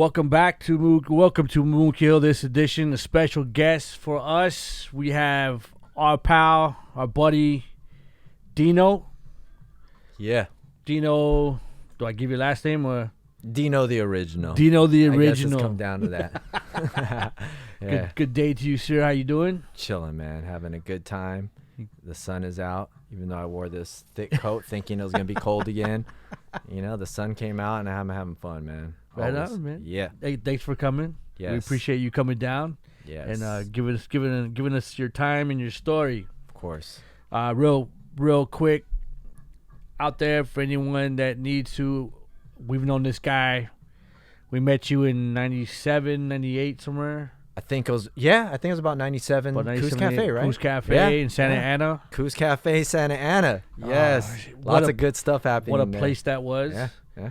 Welcome to MoonKILL. This edition, a special guest for us. We have our pal, our buddy, Dino. Yeah. Dino, do I give your last name or? Dino the original. Dino the original. I guess it's come down to that. Yeah. Good day to you, sir. How you doing? Chilling, man. Having a good time. The sun is out, even though I wore this thick coat thinking it was going to be cold again. You know, the sun came out and I'm having fun, man. Right on, man. Yeah. Hey, thanks for coming. Yes. We appreciate you coming down. Yes. And giving us your time and your story. Of course. Real quick, out there for anyone that needs to, we've known this guy. We met you in 97, 98 somewhere. I think it was about 97. Coos Cafe, right? Coos Cafe in Santa Ana. Coos Cafe, Santa Ana. Yes. Lots of good stuff happening. What a place that was. Yeah.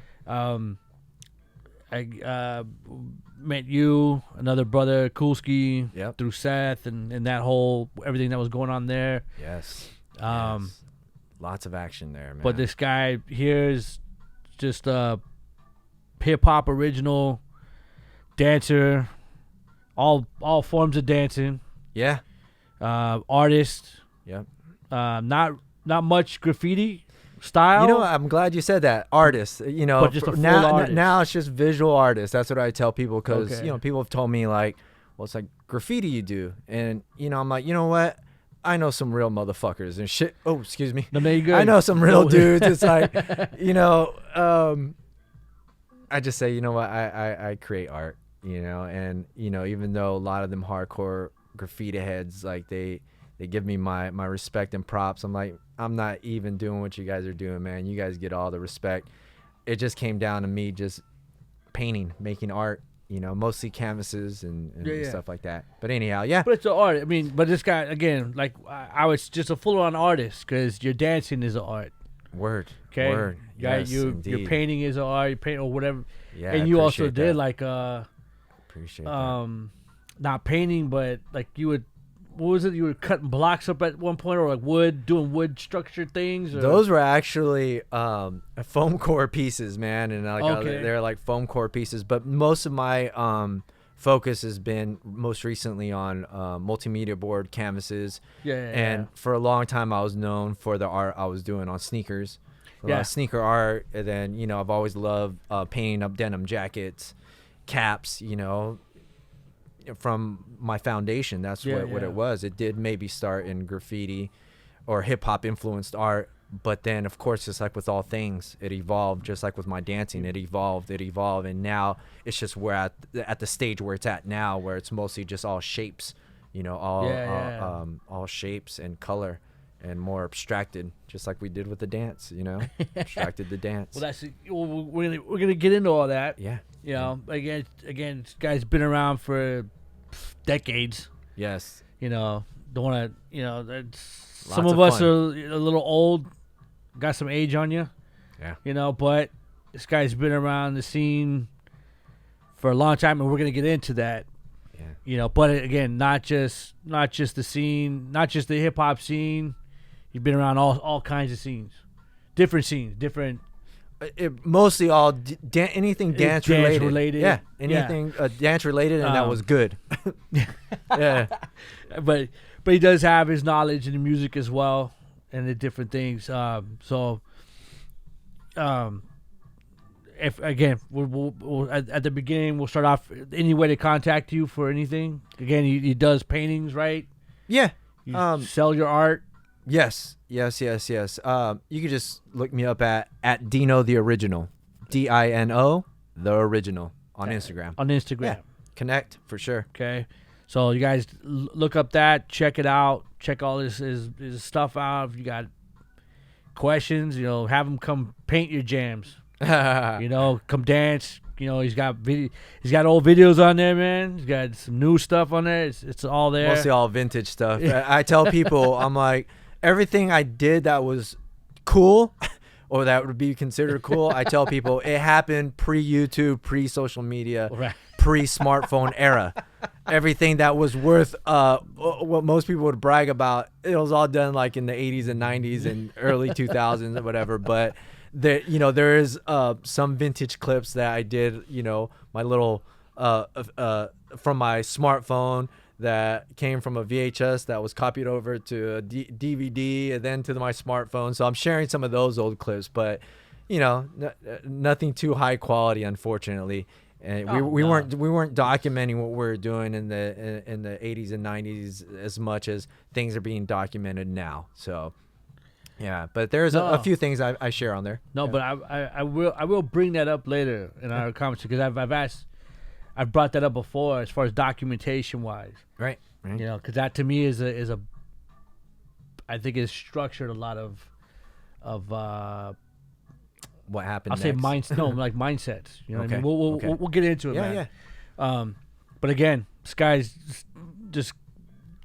I met you, another brother, Kulski, Yep. through Seth, and that whole everything that was going on there. Yes. Yes. Lots of action there, man. But this guy here is just a hip hop original dancer, all forms of dancing. Yeah. Artist. Yep. Not much graffiti style. You know, I'm glad you said that. Artist, you know, but just a full artist. Now it's just visual artist. That's what I tell people because, Okay. you know, people have told me like, well, it's like graffiti you do. And, you know, I'm like, you know what? I know some real motherfuckers and shit. Oh, excuse me. No, you good. I know some real dudes. It's like, you know, I just say, you know what? I create art, you know, and, you know, even though a lot of them hardcore graffiti heads, like they give me my respect and props. I'm like, I'm not even doing what you guys are doing, man. You guys get all the respect. It just came down to me just painting, making art, you know, mostly canvases and stuff like that. But anyhow, yeah. But it's an art. I mean, but this guy, again, like, I was just a full-on artist because your dancing is an art. Word. Okay? Word. Yes, your indeed. painting is an art. You paint or whatever. Yeah, and I you also appreciate did, that. like, Appreciate that. not painting, but, like, you would, what was it? You were cutting blocks up at one point, or like doing wood structured things? Or? Those were actually foam core pieces, man, and like they're like foam core pieces. But most of my focus has been most recently on multimedia board canvases. And for a long time, I was known for the art I was doing on sneakers. Sneaker art, and then, you know, I've always loved painting up denim jackets, caps, you know. From my foundation, that's what it was. It did maybe start in graffiti or hip hop influenced art, but then of course, just like with all things, it evolved. Just like with my dancing, it evolved, and now it's just where at the stage where it's at now, where it's mostly just all shapes, you know, all shapes and color and more abstracted, just like we did with the dance, you know, abstracted the dance. Well, we're gonna get into all that. Yeah. You know, again, this guy's been around for decades. Yes. You know, don't want to, you know, some Lots of of us fun. are a little old, got some age on you. Yeah. You know, but this guy's been around the scene for a long time, and we're going to get into that. Yeah. You know, but again, not just the scene, not just the hip hop scene. You've been around all kinds of scenes, different. Mostly all anything dance related. Yeah, anything dance related, and that was good. Yeah, but he does have his knowledge in the music as well, and the different things. If again, we'll at the beginning, we'll start off any way to contact you for anything. Again, he does paintings, right? Yeah. You sell your art. Yes. You can just look me up at Dino the Original, Dino the Original on Instagram. On Instagram. Yeah. Connect for sure. Okay. So you guys look up that, check it out, check all his stuff out. If you got questions, you know, have him come paint your jams. You know, come dance. You know, he's got old videos on there, man. He's got some new stuff on there. It's all there. Mostly all vintage stuff. I tell people, I'm like, everything I did that was cool or that would be considered cool, I tell people it happened pre-YouTube, pre-social media, right. Pre-smartphone era. Everything that was worth what most people would brag about, it was all done like in the 80s and 90s and early 2000s or whatever. But there is some vintage clips that I did, my little from my smartphone that came from a VHS that was copied over to a DVD and then to my smartphone. So I'm sharing some of those old clips, but nothing too high quality, unfortunately. And we weren't documenting what we were doing in the 80s and 90s as much as things are being documented now. So yeah, but there's a few things I share on there. No, but I will bring that up later in our conversation, because I've brought that up before as far as documentation wise. Right. Because that to me is a I think it's structured a lot of what happened. I'll say mindsets. You know what I mean? We'll get into it, man. Yeah. But again, this guy's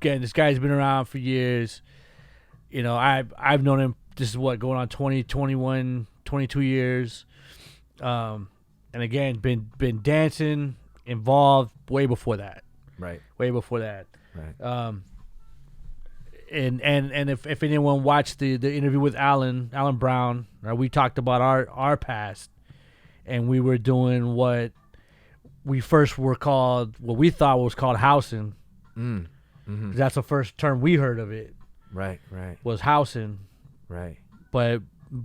been around for years. I've known him. This is going on 20, 21, 22 years. And again, been dancing, involved way before that. Right. Way before that. Right. And if anyone watched the interview with Alan Brown, right, we talked about our past, and we were doing what we first were called, what we thought was called housing. Mm-hmm. That's the first term we heard of it. Right. Was housing. Right. But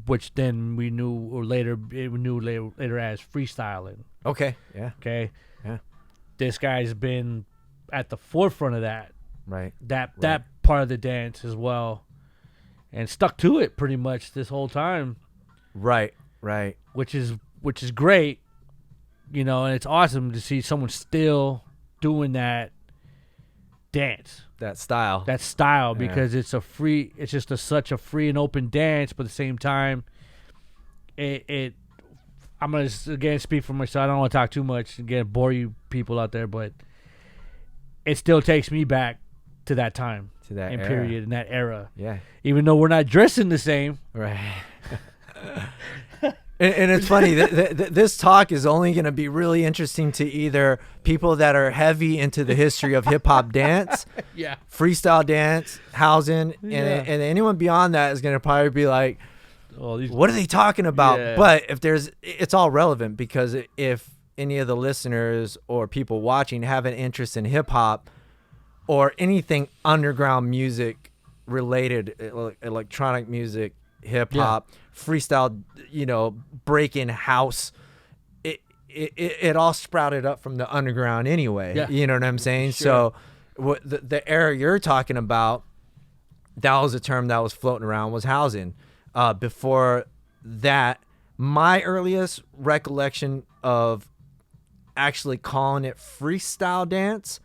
which then we knew, or later as freestyling. Okay. Yeah. Okay. Yeah. This guy's been at the forefront of that. Right. That part of the dance as well, and stuck to it pretty much this whole time. Right. Which is great, and it's awesome to see someone still doing that dance, that style, because it's just such a free and open dance, but at the same time, I'm gonna again speak for myself. I don't want to talk too much, again, bore you people out there, but it still takes me back to that time, to that and era. period, in that era. Yeah. Even though we're not dressing the same. Right. and it's funny, this talk is only going to be really interesting to either people that are heavy into the history of hip hop dance, yeah, freestyle dance, housing, yeah, and anyone beyond that is going to probably be like, what are they talking about? Yeah. But it's all relevant, because if any of the listeners or people watching have an interest in hip hop, or anything underground music related, electronic music, hip hop, freestyle, breaking house, it all sprouted up from the underground anyway. Yeah. You know what I'm saying? Sure. So the era you're talking about, that was a term that was floating around, was housing. Before that, my earliest recollection of actually calling it freestyle dance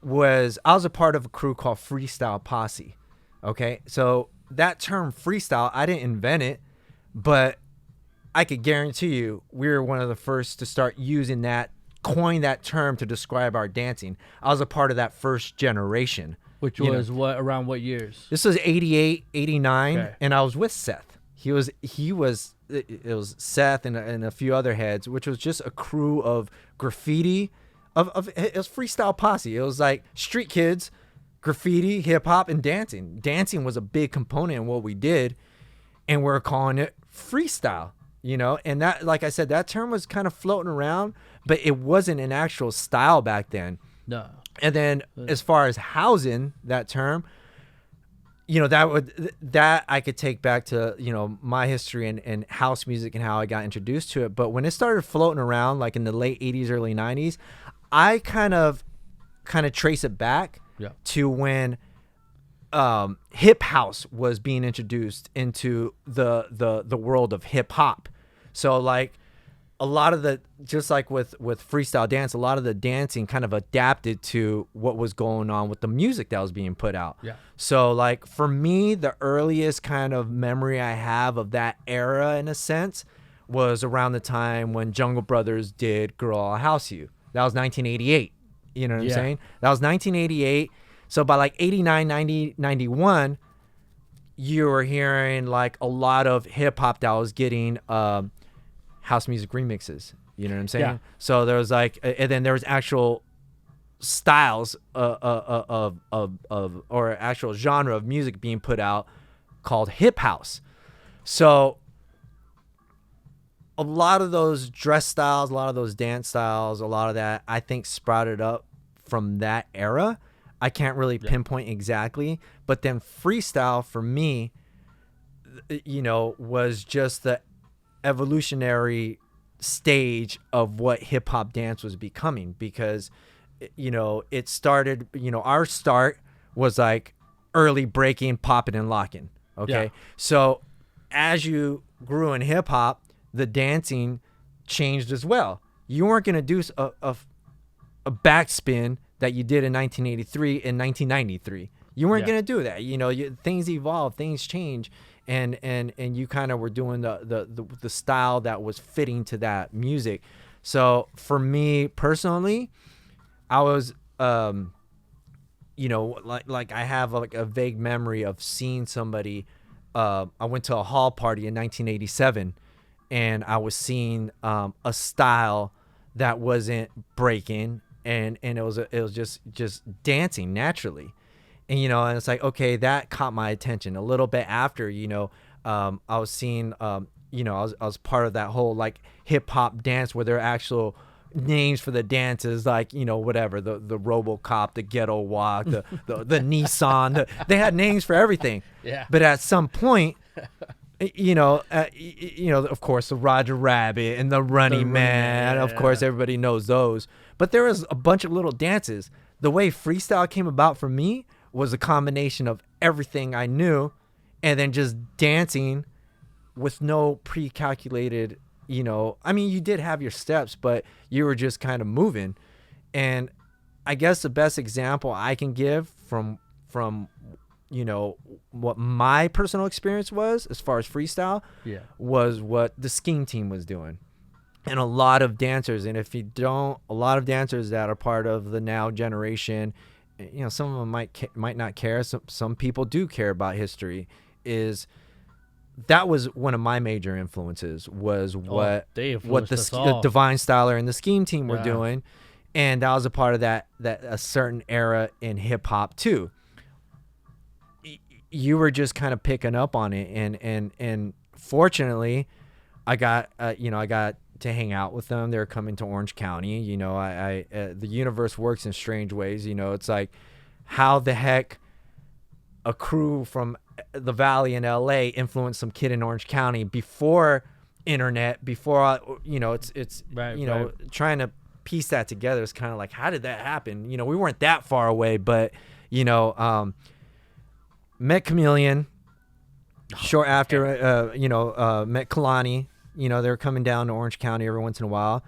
was, I was a part of a crew called Freestyle Posse. Okay, so that term freestyle, I didn't invent it, but I could guarantee you we were one of the first to start using coin that term to describe our dancing. I was a part of that first generation. Which was around what years? This was 88, 89, okay. And I was with Seth. It was Seth and a few other heads, which was just a crew of graffiti. It was Freestyle Posse. It was like street kids, graffiti, hip hop, and dancing. Dancing was a big component in what we did, and we're calling it freestyle. And that, like I said, that term was kind of floating around, but it wasn't an actual style back then. No. And then as far as housing, that term, that I could take back to, my history and house music and how I got introduced to it. But when it started floating around, like in the late 80s, early 90s, I kind of trace it back to when hip house was being introduced into the world of hip hop. So like a lot of just like with freestyle dance, a lot of the dancing kind of adapted to what was going on with the music that was being put out. Yeah. So like for me, the earliest kind of memory I have of that era, in a sense, was around the time when Jungle Brothers did Girl, I'll House You. That was 1988. You know what I'm saying? That was 1988. So by like 89, 90, 91, you were hearing like a lot of hip hop that was getting house music remixes. You know what I'm saying? Yeah. So there was like, and then there was actual styles of or actual genre of music being put out called hip house. So a lot of those dress styles, a lot of those dance styles, a lot of that, I think sprouted up from that era. I can't really pinpoint exactly, but then freestyle for me, was just the evolutionary stage of what hip hop dance was becoming, because, it started, our start was like early breaking, popping and locking. Okay. Yeah. So as you grew in hip hop, the dancing changed as well. You weren't going to do a backspin that you did in 1983 in 1993. You weren't going to do that. Things evolve, things change, and you kind of were doing the style that was fitting to that music. So for me personally, I was like I have like a vague memory of seeing somebody. I went to a hall party in 1987, and I was seeing a style that wasn't breaking, and it was just dancing naturally, and and it's like, okay, that caught my attention. A little bit after, I was seeing I was part of that whole like hip hop dance where there are actual names for the dances, like whatever, the RoboCop, the Ghetto Walk, the Nissan, they had names for everything. Yeah. But at some point, of course, the Roger Rabbit and the Running Man, of course, everybody knows those. But there was a bunch of little dances. The way freestyle came about for me was a combination of everything I knew, and then just dancing with no pre-calculated. You did have your steps, but you were just kind of moving. And I guess the best example I can give from what my personal experience was as far as freestyle was what the Scheme Team was doing. And a lot of dancers, and if you don't, a lot of dancers that are part of the now generation, some of them might not care. Some people do care about history. That was one of my major influences, was what the Divine Styler and the Scheme Team were doing, and that was a part of that a certain era in hip hop too. You were just kind of picking up on it, and fortunately, I got to hang out with them. They're coming to Orange County. The universe works in strange ways. It's like, how the heck a crew from the Valley in LA influenced some kid in Orange County before internet, before it's right. Trying to piece that together is kind of like, how did that happen? We weren't that far away, but met Chameleon short after, met Kalani. They were coming down to Orange County every once in a while.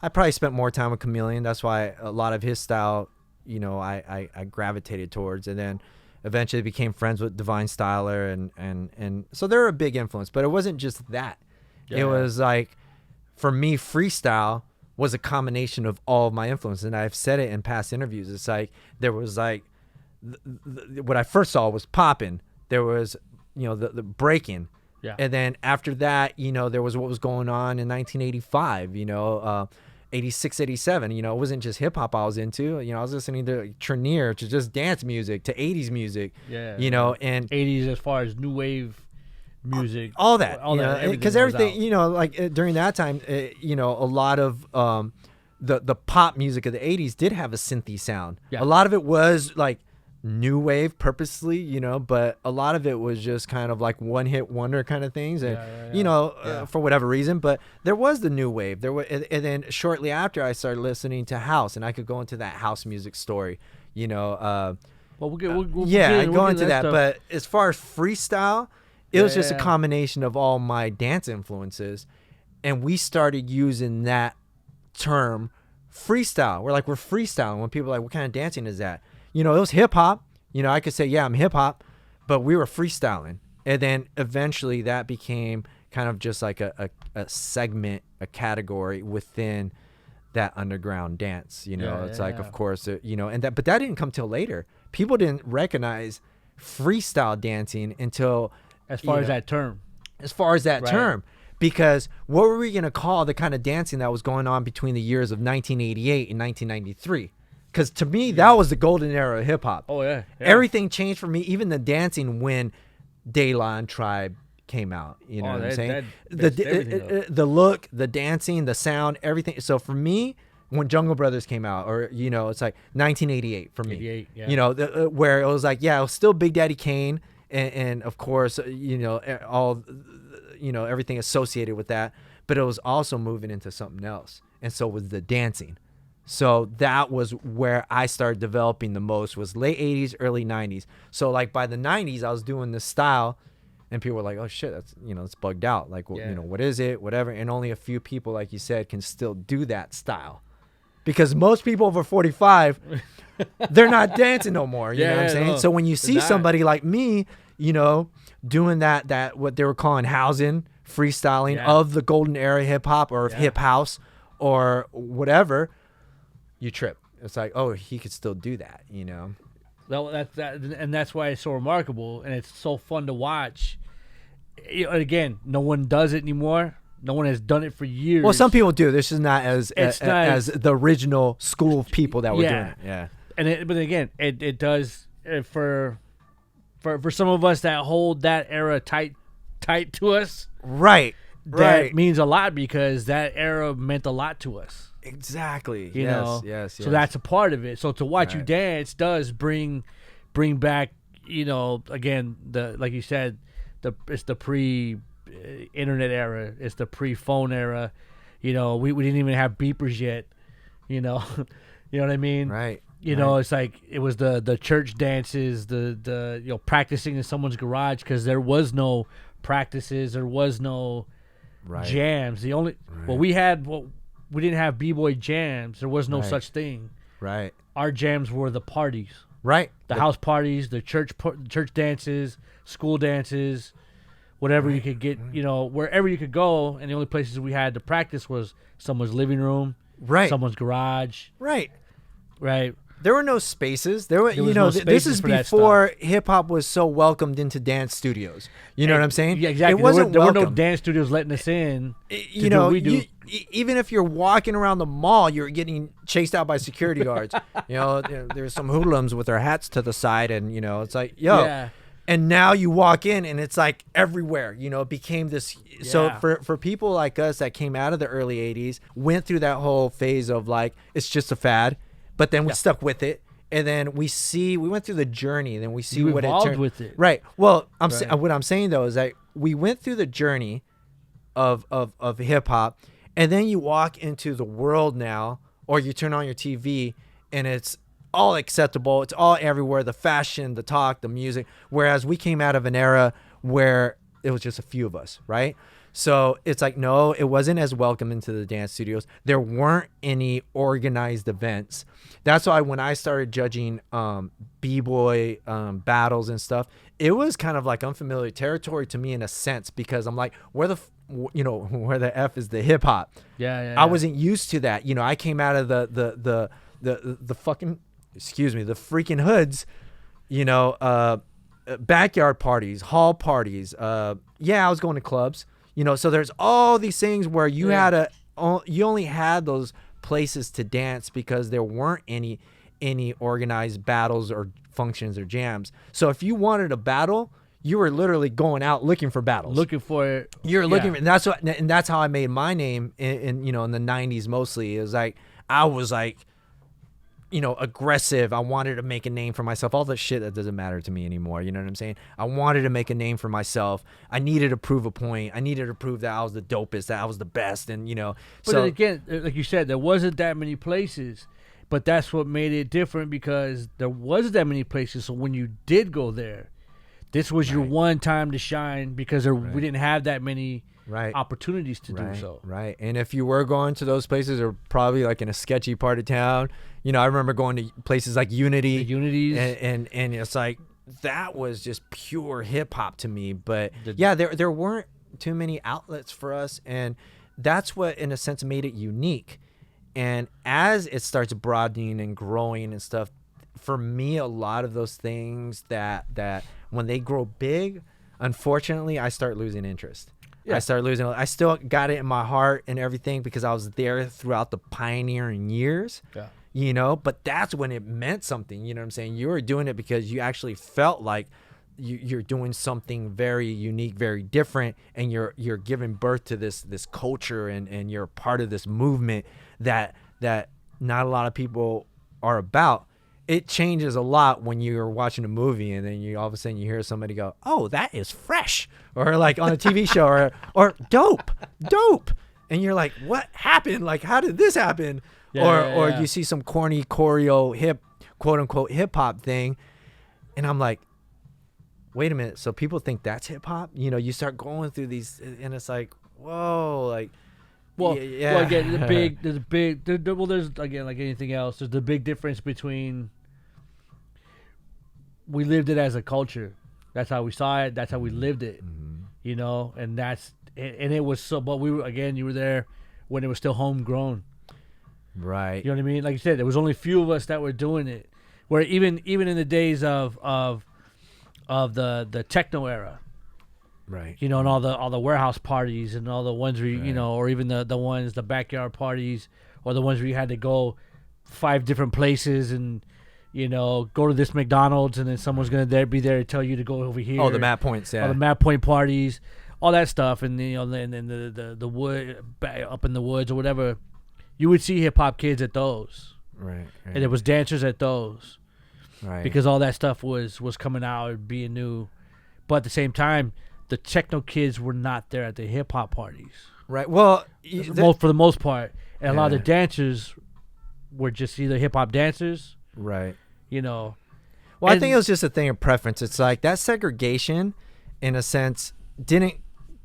I probably spent more time with Chameleon. That's why a lot of his style, I gravitated towards, and then eventually became friends with Divine Styler, and so they're a big influence. But it wasn't just that. It was like, for me, freestyle was a combination of all of my influences, and I've said it in past interviews. It's like, there was like, what I first saw was popping. There was, the breaking. Yeah. And then after that, there was what was going on in 1985, 86, 87, it wasn't just hip hop I was into. I was listening to Trenier, to just dance music, to 80s music. Yeah. And 80s as far as new wave music, all that, because everything, during that time, a lot of the pop music of the 80s did have a synthy sound. Yeah. A lot of it was like new wave purposely, but a lot of it was just kind of like one hit wonder kind of things, and for whatever reason. But there was the new wave. There were, and then shortly after, I started listening to house, and I could go into that house music story. We'll go into that. Stuff. But as far as freestyle, it was just a combination of all my dance influences, and we started using that term freestyle. We're freestyling. When people are like, what kind of dancing is that? It was hip hop. I could say, yeah, I'm hip hop, but we were freestyling. And then eventually that became kind of just like a segment, a category within that underground dance. Of course, but that didn't come till later. People didn't recognize freestyle dancing until as far as that term. Because what were we going to call the kind of dancing that was going on between the years of 1988 and 1993? Because to me, that was the golden era of hip hop. Oh, yeah. Everything changed for me, even the dancing, when De La and Tribe, came out. You know what I'm that- saying? that- everything The look, the dancing, the sound, everything. So for me, when Jungle Brothers came out, or you know, it's like 1988 for me. 88, yeah. You know, where it was like, yeah, it was still Big Daddy Kane, and of course, you know, all, you know, everything associated with that. But it was also moving into something else, and so was the dancing. So that was where I started developing the most, was late 80s, early 90s. So like by the 90s, I was doing this style, and people were like, oh shit, that's, you know, it's bugged out. Like, you know, what is it? Whatever. And only a few people, like you said, can still do that style. Because most people over 45, they're not dancing no more. You know what I'm saying? No, so when you see somebody like me, you know, doing that what they were calling housing, freestyling of the golden era hip hop or hip house or whatever, you trip. It's like, oh, he could still do that, you know? And that's why it's so remarkable, and it's so fun to watch. You know, again, no one does it anymore. No one has done it for years. Well, some people do. This is not as the original school of people that were doing it. Yeah. But again, it does for some of us that hold that era tight to us. Right. That means a lot, because that era meant a lot to us. Exactly. You know? Yes. So that's a part of it. So to watch you dance does bring back, you know, again, like you said, it's the pre-internet era. It's the pre-phone era. You know, we didn't even have beepers yet. You know, you know what I mean? Right. You know, it's like it was the church dances, the you know, practicing in someone's garage, because there was no practices, there was no jams. The only we didn't have b-boy jams. There was no such thing. Right. Our jams were the parties. Right. The house parties, the church dances, school dances, whatever you could get, you know, wherever you could go. And the only places we had to practice was someone's living room, someone's garage. Right. There were no spaces. There were, you was know, no this spaces is for that before hip hop was so welcomed into dance studios. You know what I'm saying? Yeah, exactly. It wasn't there were no welcome. dance studios letting us in. You know, even if you're walking around the mall, you're getting chased out by security guards. You know, there's some hoodlums with their hats to the side, and you know, it's like, yo. Yeah. And now you walk in, and it's like everywhere. You know, it became this. Yeah. So for people like us that came out of the early '80s, went through that whole phase of like, it's just a fad, but then we stuck with it. And then we went through the journey, and then we see what it turned with it. Right. Well, what I'm saying though is that we went through the journey of hip hop, and then you walk into the world now, or you turn on your TV, and it's all acceptable. It's all everywhere. The fashion, the talk, the music. Whereas we came out of an era where it was just a few of us, right? So it's like, no, it wasn't as welcome into the dance studios. There weren't any organized events. That's why when I started judging b-boy battles and stuff, it was kind of like unfamiliar territory to me in a sense, because I'm like, where the F is the hip hop? Yeah. I wasn't used to that. You know, I came out of the fucking, excuse me, the freaking hoods, you know, backyard parties, hall parties. I was going to clubs. You know, so there's all these things where you you only had those places to dance because there weren't any organized battles or functions or jams. So if you wanted a battle, you were literally going out looking for battles. Looking for it. You're looking for, and that's how I made my name in you know, in the 90s mostly. It was like, I was like, you know, aggressive. I wanted to make a name for myself. All the shit that doesn't matter to me anymore. You know what I'm saying? I wanted to make a name for myself. I needed to prove a point. I needed to prove that I was the dopest, that I was the best. And, you know. But then again, like you said, there wasn't that many places. But that's what made it different, because there wasn't that many places. So when you did go there, this was your one time to shine, because we didn't have that many opportunities to do so. Right. And if you were going to those places, they're probably like in a sketchy part of town. You know, I remember going to places like Unity. The Unities. And it's like, that was just pure hip hop to me. But there weren't too many outlets for us. And that's what, in a sense, made it unique. And as it starts broadening and growing and stuff, for me, a lot of those things that when they grow big, unfortunately, I start losing interest. Yeah. I still got it in my heart and everything, because I was there throughout the pioneering years. Yeah. You know, but that's when it meant something. You know what I'm saying? You were doing it because you actually felt like you're doing something very unique, very different, and you're giving birth to this culture, and you're part of this movement that not a lot of people are about. It changes a lot when you're watching a movie and then you all of a sudden you hear somebody go, "Oh, that is fresh," or like on a TV show, or dope, and you're like, "What happened? Like, how did this happen?" Or you see some corny choreo quote unquote hip hop thing, and I'm like, wait a minute, so people think that's hip hop? You know, you start going through these, and it's like, whoa, like. Well, again, there's again, like anything else, there's the big difference between. We lived it as a culture. That's how we saw it. That's how we lived it. Mm-hmm. You know, and it was so. But you were there when it was still homegrown. Right. You know what I mean? Like you said, there was only a few of us that were doing it. Where even in the days of the techno era. Right. You know, and all the warehouse parties and all the ones where you know, or even the backyard parties, or the ones where you had to go 5 different places and, you know, go to this McDonald's and then someone's gonna be there to tell you to go over here. Oh, the map points, yeah. All the map point parties, all that stuff, and you know, and the wood up in the woods or whatever. You would see hip hop kids at those, right? And there was dancers at those, right? Because all that stuff was coming out and being new, but at the same time, the techno kids were not there at the hip hop parties, right? Well, for the most part, and a lot of the dancers were just either hip hop dancers. Right. You know. Well, I think it was just a thing of preference. It's like that segregation, in a sense, didn't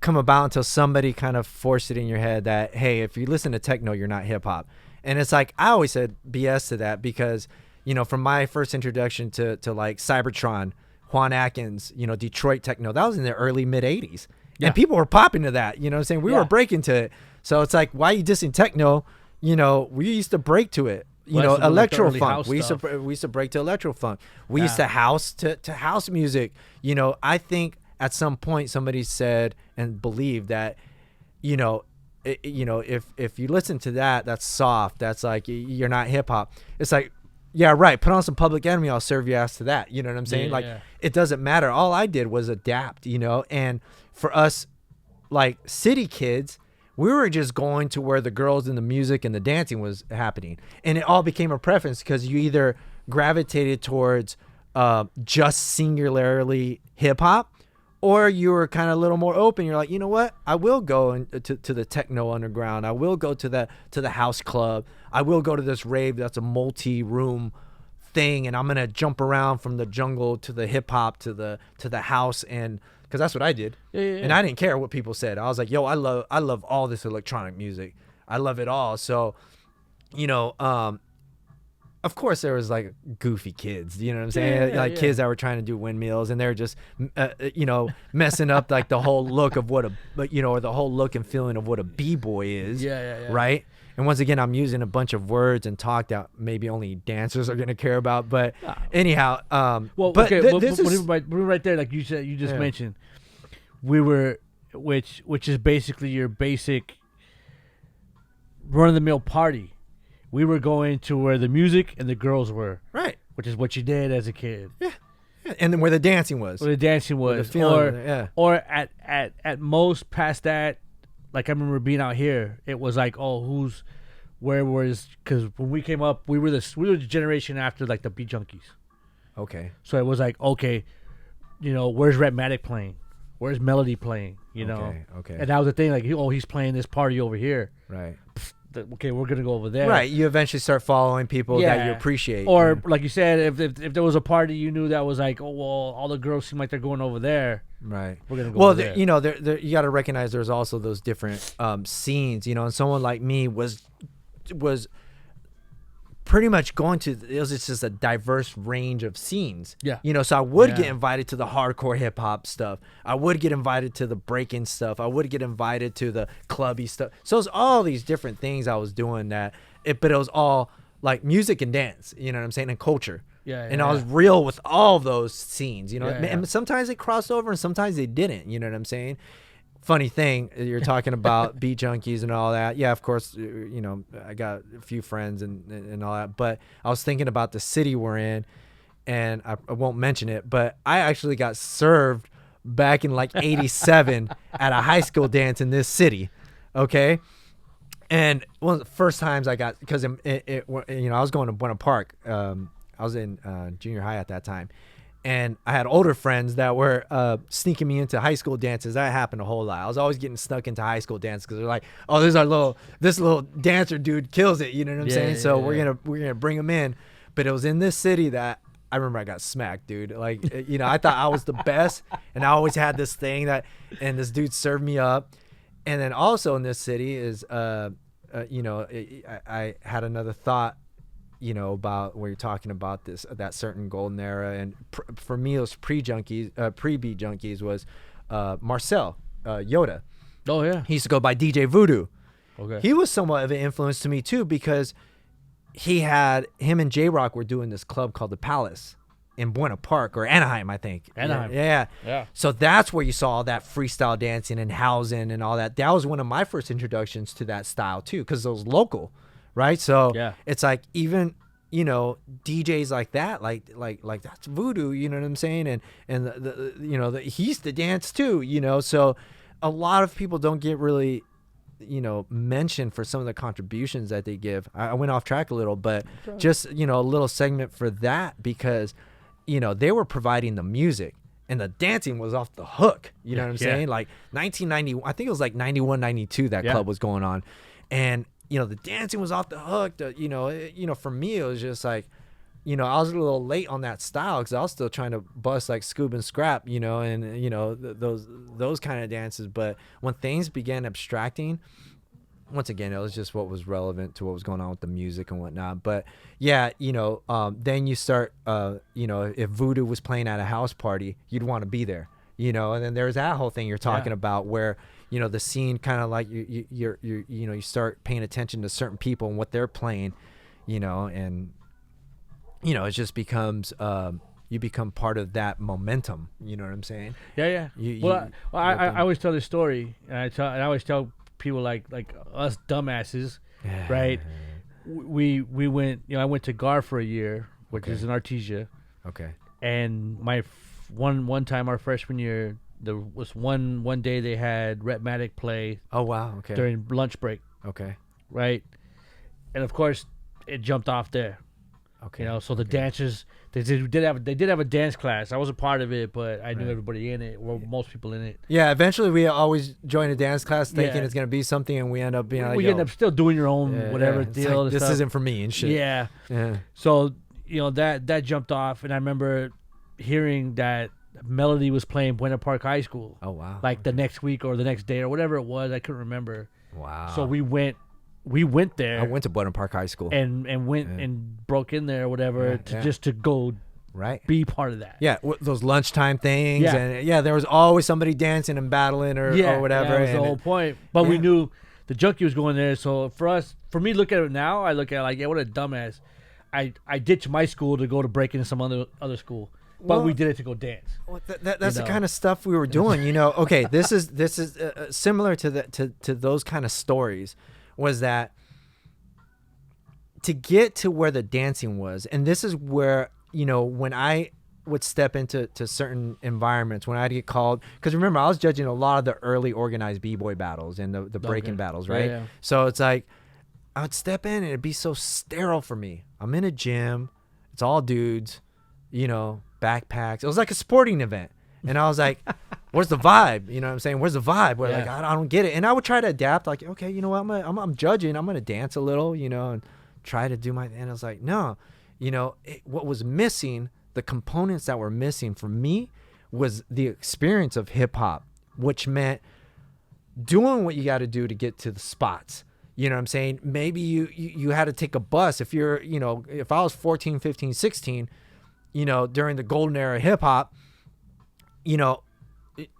come about until somebody kind of forced it in your head that, hey, if you listen to techno, you're not hip hop. And it's like, I always said BS to that because, you know, from my first introduction to like Cybertron, Juan Atkins, you know, Detroit techno, that was in the early mid 80s. Yeah. And people were popping to that, you know what I'm saying? We were breaking to it. So it's like, why are you dissing techno? You know, we used to break to it. You know, electro funk. We used to break to electro funk. We used to house to house music. You know, I think at some point somebody said and believed that, you know, if you listen to that, that's soft. That's like you're not hip hop. It's like, yeah, right. Put on some Public Enemy. I'll serve your ass to that. You know what I'm saying? It doesn't matter. All I did was adapt. You know, and for us, like city kids, we were just going to where the girls and the music and the dancing was happening. And it all became a preference because you either gravitated towards just singularly hip hop, or you were kind of a little more open. You're like, you know what? I will go to the techno underground. I will go to the house club. I will go to this rave that's a multi-room thing, and I'm gonna jump around from the jungle to the hip hop to the house, and because that's what I did. Yeah. And I didn't care what people said. I was like, yo, I love all this electronic music. I love it all. So, you know, of course there was like goofy kids, you know what I'm saying? Kids that were trying to do windmills, and they're just, you know, messing up like the whole look of or the whole look and feeling of what a b-boy is. Yeah. Right. And once again, I'm using a bunch of words and talk that maybe only dancers are going to care about. But anyhow, right there, like you said, you just mentioned, we were, which is basically your basic run-of-the-mill party. We were going to where the music and the girls were. Right. Which is what you did as a kid. Yeah. And then where the dancing was. Where the dancing was. Or at most past that, like I remember being out here, it was like, oh, where was, because when we came up, we were the generation after like the Beat Junkies. Okay. So it was like, okay, you know, where's Rhythmatic playing? Where's Melody playing? You know? Okay. And that was the thing, like, oh, he's playing this party over here. Right. Okay, we're gonna go over there. Right. You eventually start following people that you appreciate. Or like you said, if there was a party you knew that was like, oh well, all the girls seem like they're going over there. Right. We're gonna go over there. You know, there you got to recognize there's also those different scenes. You know, and someone like me was pretty much going to, it was just a diverse range of scenes. Yeah. You know, so I would get invited to the hardcore hip hop stuff. I would get invited to the breaking stuff. I would get invited to the clubby stuff. So it was all these different things I was doing but it was all like music and dance, you know what I'm saying, and culture. Yeah. And I was real with all those scenes, you know, and sometimes they crossed over and sometimes they didn't, you know what I'm saying? Funny thing, you're talking about Beat Junkies and all that. Yeah, of course, you know, I got a few friends and all that. But I was thinking about the city we're in, and I won't mention it, but I actually got served back in like 87 at a high school dance in this city. Okay. And one of the first times I got, because I was going to Buena Park. I was in junior high at that time. And I had older friends that were sneaking me into high school dances. That happened a whole lot. I was always getting snuck into high school dances because they're like, "Oh, this little dancer dude kills it." You know what I'm saying? So we're gonna bring him in. But it was in this city that I remember I got smacked, dude. Like, I thought I was the best, and I always had this thing and this dude served me up. And then also in this city is, I had another thought. About where you're talking about that certain golden era, and for me, it was pre-beat junkies was Marcel Yoda. Oh yeah, he used to go by DJ Voodoo. Okay, he was somewhat of an influence to me too, because him and J-Rock were doing this club called the Palace in Buena Park or Anaheim, I think. Anaheim. Yeah. So that's where you saw all that freestyle dancing and housing and all that. That was one of my first introductions to that style too, because it was local. Right. So it's like, even, DJs like that, like that's voodoo, you know what I'm saying? And he used to dance too, so a lot of people don't get really, mentioned for some of the contributions that they give. I went off track a little, but just, a little segment for that, because, they were providing the music and the dancing was off the hook. You know what I'm saying? Like 1990, I think it was like 91, 92, that club was going on. And, the dancing was off the hook. For me, it was just like, I was a little late on that style because I was still trying to bust like Scoob and Scrap, and those kind of dances. But when things began abstracting, once again, it was just what was relevant to what was going on with the music and whatnot. But then you start, if voodoo was playing at a house party, you'd want to be there, and then there's that whole thing you're talking about where, the scene kind of like you start paying attention to certain people and what they're playing, and, it just becoms, you become part of that momentum. You know what I'm saying? Yeah. I always tell this story, and I always tell people like us dumbasses, right? We went, I went to GAR for a year, which is in Artesia. Okay. And my one time our freshman year, there was one day they had Rhetmatic play. Oh wow! Okay. During lunch break. Okay. Right, and of course it jumped off there. Okay. So the dancers they did have a dance class. I wasn't part of it, but I knew everybody in it, or most people in it. Yeah. Eventually, we always join a dance class thinking it's gonna be something, and we end up being we end up still doing your own whatever deal. Like, this isn't for me and shit. Yeah. So that jumped off, and I remember hearing that Melody was playing Buena Park High School. Oh wow! Like the next week or the next day or whatever it was, I couldn't remember. Wow! So we went there. I went to Buena Park High School and went and broke in there or whatever just to go be part of that. Yeah, those lunchtime things and there was always somebody dancing and battling or whatever. That was the whole point. But we knew the junkie was going there, so for me, look at it now. I look at it like, what a dumbass. I ditched my school to go to break into some other school. But we did it to go dance. Well, that's the kind of stuff we were doing, Okay, this is similar to those kind of stories. Was that to get to where the dancing was, and this is where when I would step into certain environments, when I'd get called, because remember I was judging a lot of the early organized b-boy battles and the breaking battles, right? Yeah. So it's like I would step in and it'd be so sterile for me. I'm in a gym, it's all dudes, backpacks. It was like a sporting event. And I was like, where's the vibe? You know what I'm saying? Where's the vibe? Where like, I don't get it. And I would try to adapt, like, okay, you know what? I'm judging. I'm going to dance a little, and try to do my, and I was like, no, what was missing, the components that were missing for me was the experience of hip hop, which meant doing what you got to do to get to the spots. You know what I'm saying? Maybe you had to take a bus. If you're, if I was 14, 15, 16, during the golden era of hip hop,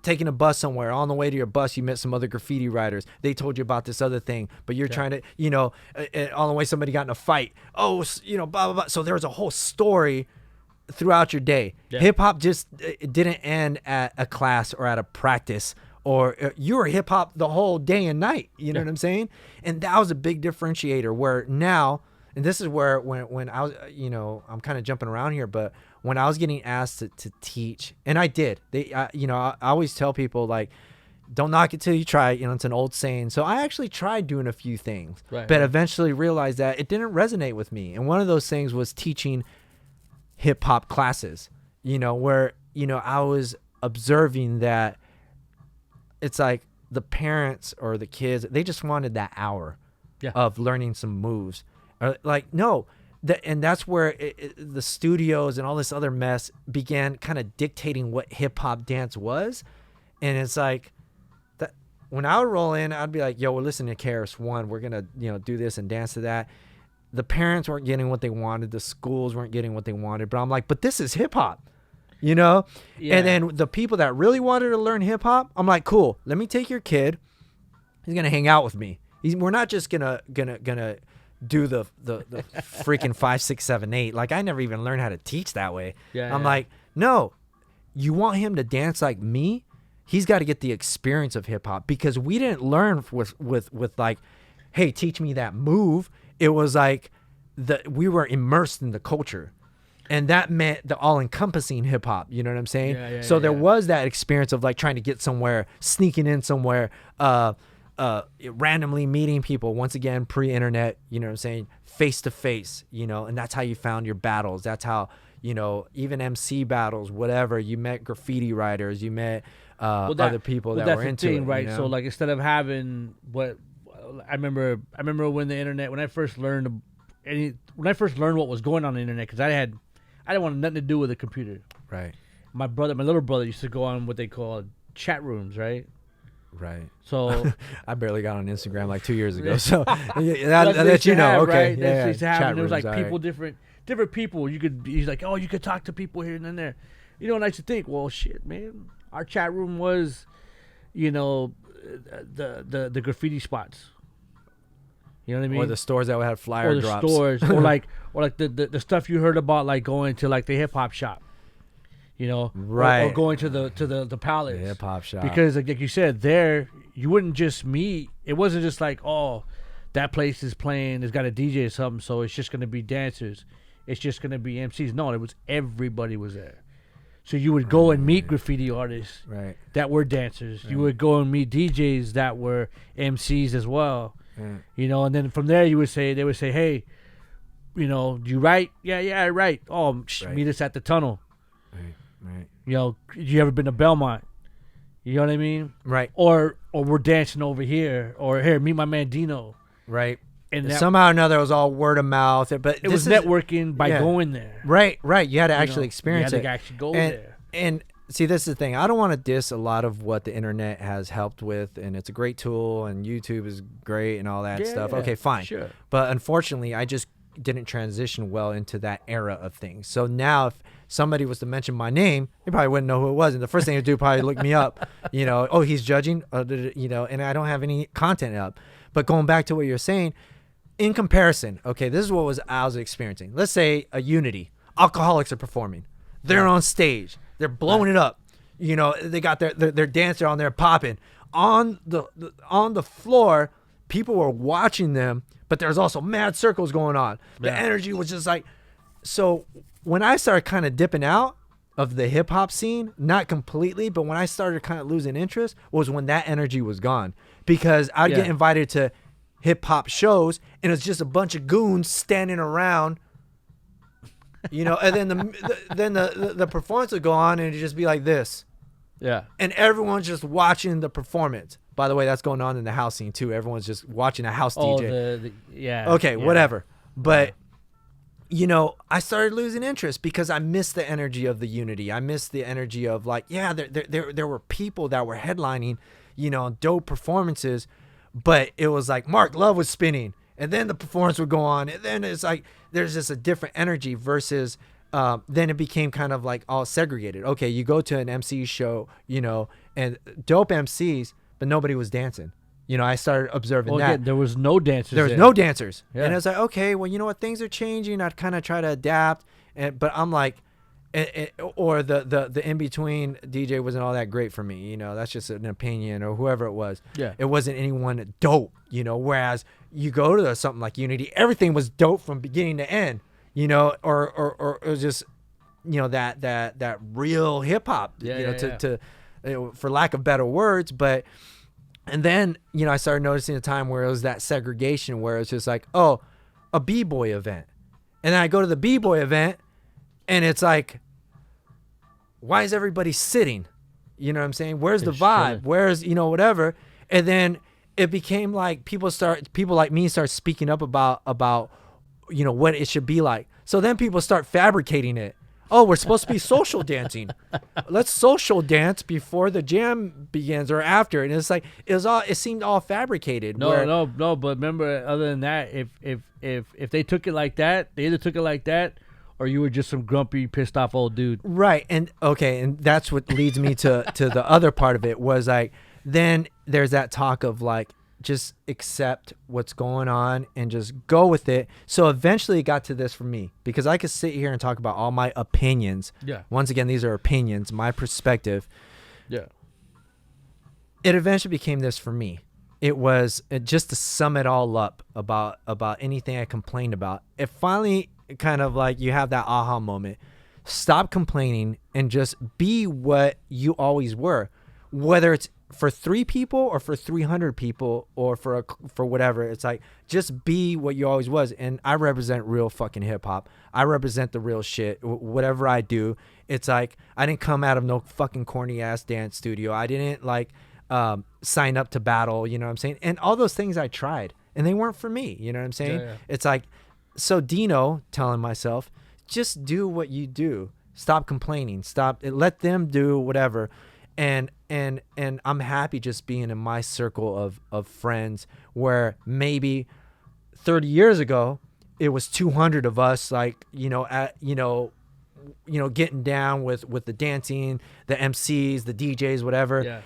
taking a bus somewhere, on the way to your bus, you met some other graffiti writers. They told you about this other thing, but you're trying to, on the way, somebody got in a fight. Oh, blah, blah, blah. So there was a whole story throughout your day. Yeah. Hip hop just it didn't end at a class or at a practice, or you were hip hop the whole day and night. You know what I'm saying? And that was a big differentiator where now, and this is where when I was, I'm kind of jumping around here, but when I was getting asked to teach, and I did, I always tell people, like, don't knock it till you try it. It's an old saying. So I actually tried doing a few things, but eventually realized that it didn't resonate with me. And one of those things was teaching hip hop classes, where, I was observing that it's like the parents or the kids, they just wanted that hour of learning some moves. Or like, no. And that's where the studios and all this other mess began kind of dictating what hip hop dance was. And it's like, when I would roll in, I'd be like, yo, we're listening to KRS-One. We're going to, do this and dance to that. The parents weren't getting what they wanted. The schools weren't getting what they wanted. But I'm like, but this is hip hop, Yeah. And then the people that really wanted to learn hip hop, I'm like, cool, let me take your kid. He's going to hang out with me. We're not just going to do the freaking 5, 6, 7, 8. Like, I never even learned how to teach that way. I'm like, no, you want him to dance like me? He's got to get the experience of hip hop, because we didn't learn with like, hey, teach me that move. It was like we were immersed in the culture, and that meant the all encompassing hip hop. You know what I'm saying? So there was that experience of like trying to get somewhere, sneaking in somewhere, randomly meeting people, once again, pre-internet, you know what I'm saying? Face to face, and that's how you found your battles. That's how, even MC battles, whatever, you met graffiti writers, you met other people that were into it, right? So like, instead of having what I remember when the internet, when I first learned what was going on the internet, because I didn't want nothing to do with a computer. Right. My little brother used to go on what they call chat rooms, right? Right. So I barely got on Instagram like 2 years ago. So that you know, have, okay. Right? Yeah, used to have, and there was like rooms, people, different people. He's like, oh, you could talk to people here and then there. And I used to think, well, shit, man. Our chat room was, the graffiti spots. You know what I mean? Or the stores that would have flyer drops. Stores, or like the stuff you heard about, like going to like the hip hop shop. Right? Or going to the palace, the hip hop shop. Because like you said, there you wouldn't just meet. It wasn't just like, oh, that place is playing. It's got a DJ or something, so it's just gonna be dancers. It's just gonna be MCs. No, it was everybody was there. So you would go and meet graffiti artists that were dancers. You would go and meet DJs that were MCs as well. And then from there they would say, hey, do you write? Yeah, I write. Oh, meet us at the tunnel. Right. You ever been to Belmont? You know what I mean? Right. Or we're dancing over here. Or here, meet my man Dino. Right. And somehow or another, it was all word of mouth. But it was networking by going there. Right. You had to actually experience it. You had to actually go there. And see, this is the thing. I don't want to diss a lot of what the internet has helped with, and it's a great tool, and YouTube is great and all that stuff. Okay, fine. Sure. But unfortunately, I just didn't transition well into that era of things. So now if somebody was to mention my name, they probably wouldn't know who it was. And the first thing to do, probably look me up, oh, he's judging, and I don't have any content up. But going back to what you're saying, in comparison, okay, this is what I was experiencing. Let's say a Unity. Alcoholics are performing. They're on stage. They're blowing it up. They got their dancer on there popping. On the floor, people were watching them, but there's also mad circles going on. The energy was just like, so when I started kind of dipping out of the hip hop scene, not completely, but when I started kind of losing interest was when that energy was gone, because I'd get invited to hip hop shows and it's just a bunch of goons standing around, and then the performance would go on and it'd just be like this. Yeah. And everyone's just watching the performance. By the way, that's going on in the house scene too. Everyone's just watching a house DJ. Okay, whatever. But I started losing interest because I missed the energy of the Unity. I missed the energy of like, there were people that were headlining, dope performances, but it was like Mark Love was spinning, and then the performance would go on, and then it's like there's just a different energy versus. Then it became kind of like all segregated. Okay, you go to an MC show, and dope MCs, but nobody was dancing. I started observing that. Again, there was no dancers. There was no dancers. Yeah. And I was like, okay, well, you know what? Things are changing. I'd kind of try to adapt. But I'm like, or the in-between DJ wasn't all that great for me. That's just an opinion, or whoever it was. Yeah. It wasn't anyone dope, whereas you go to something like Unity, everything was dope from beginning to end. Or it was just that real hip hop, to for lack of better words. But and then I started noticing a time where it was that segregation, where it's just like, oh, a b-boy event, and then I go to the b-boy event, and it's like, why is everybody sitting? You know what I'm saying? Where's the vibe? Where's whatever? And then it became like people like me start speaking up about what it should be like. So then people start fabricating it. Oh, we're supposed to be social dancing. Let's social dance before the jam begins or after. And it's like it seemed all fabricated. No. But remember, other than that, if they took it like that, they either took it like that, or you were just some grumpy, pissed off old dude. Right. And okay, and that's what leads me to the other part of it, was like, then there's that talk of like, just accept what's going on and just go with it. So eventually it got to this for me, because I could sit here and talk about all my opinions. Yeah. Once again, these are opinions, my perspective. Yeah. It eventually became this for me. It was just to sum it all up about anything I complained about. It finally kind of like, you have that aha moment. Stop complaining and just be what you always were, whether it's for 3 people or for 300 people or for whatever. It's like, just be what you always was. And I represent real fucking hip hop. I represent the real shit. Whatever I do, it's like, I didn't come out of no fucking corny ass dance studio. I didn't like sign up to battle, you know what I'm saying? And all those things I tried, and they weren't for me, you know what I'm saying? Yeah. It's like, so Dino, telling myself, just do what you do. Stop complaining. Let them do whatever. And I'm happy just being in my circle of friends, where maybe 30 years ago it was 200 of us, like, getting down with the dancing, the MCs, the DJs, whatever. Yeah.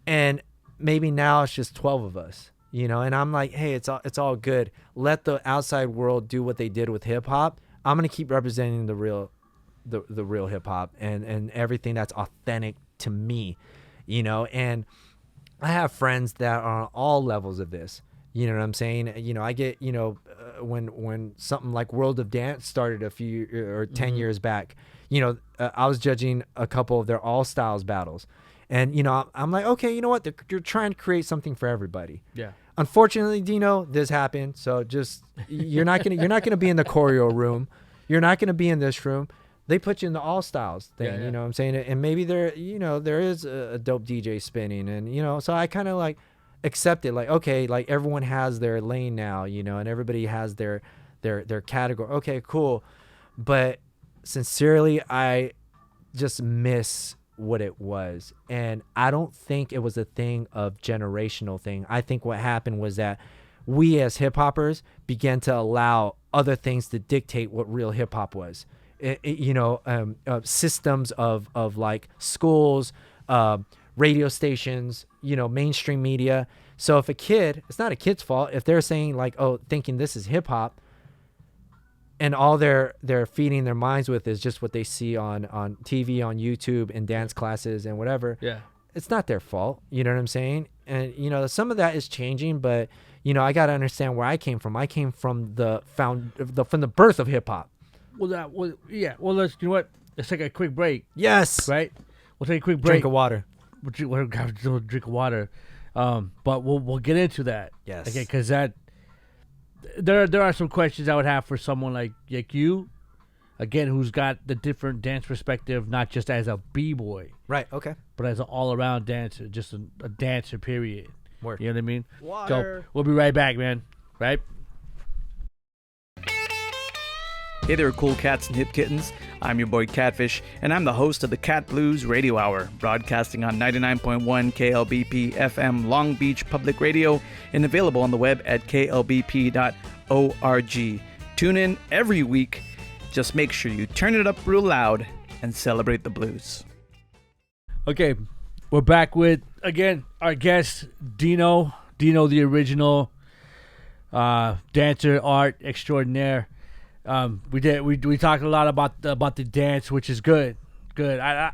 And maybe now it's just 12 of us, and I'm like, hey, it's all good. Let the outside world do what they did with hip hop. I'm going to keep representing the real hip hop and everything that's authentic to me, and I have friends that are on all levels of this. You know what I'm saying? I get, when something like World of Dance started a few or 10 years back, I was judging a couple of their all styles battles, and, I'm like, okay, you know what? You're trying to create something for everybody. Yeah. Unfortunately, Dino, this happened. So just, you're not going to be in the choreo room. You're not going to be in this room. They put you in the all styles thing, you know what I'm saying? And maybe there is a dope DJ spinning, and, so I kind of like accept it. Like, okay, like everyone has their lane now, and everybody has their category. Okay, cool. But sincerely, I just miss what it was. And I don't think it was a thing of generational thing. I think what happened was that we as hip hoppers began to allow other things to dictate what real hip hop was. Systems of like schools, radio stations, mainstream media. So if a kid, it's not a kid's fault if they're saying like, oh, thinking this is hip hop, and all they're feeding their minds with is just what they see on TV, on YouTube, and dance classes and whatever. Yeah. It's not their fault. You know what I'm saying? And, some of that is changing, but, I got to understand where I came from. I came from from the birth of hip hop. Well, yeah. Well, let's take a quick break. Yes. Right? We'll take a quick break. Drink of water. We'll have a drink of water. But we'll get into that. Yes. Okay, because there are some questions I would have for someone like you, again, who's got the different dance perspective, not just as a b-boy. Right, okay. But as an all-around dancer, just a dancer, period. Word. You know what I mean? Water. So we'll be right back, man. Right? Hey there, cool cats and hip kittens. I'm your boy Catfish, and I'm the host of the Cat Blues Radio Hour, broadcasting on 99.1 KLBP FM Long Beach Public Radio and available on the web at klbp.org. Tune in every week. Just make sure you turn it up real loud and celebrate the blues. Okay, we're back with, again, our guest, Dino, the original dancer, art extraordinaire. We talked a lot about the dance, which is good. I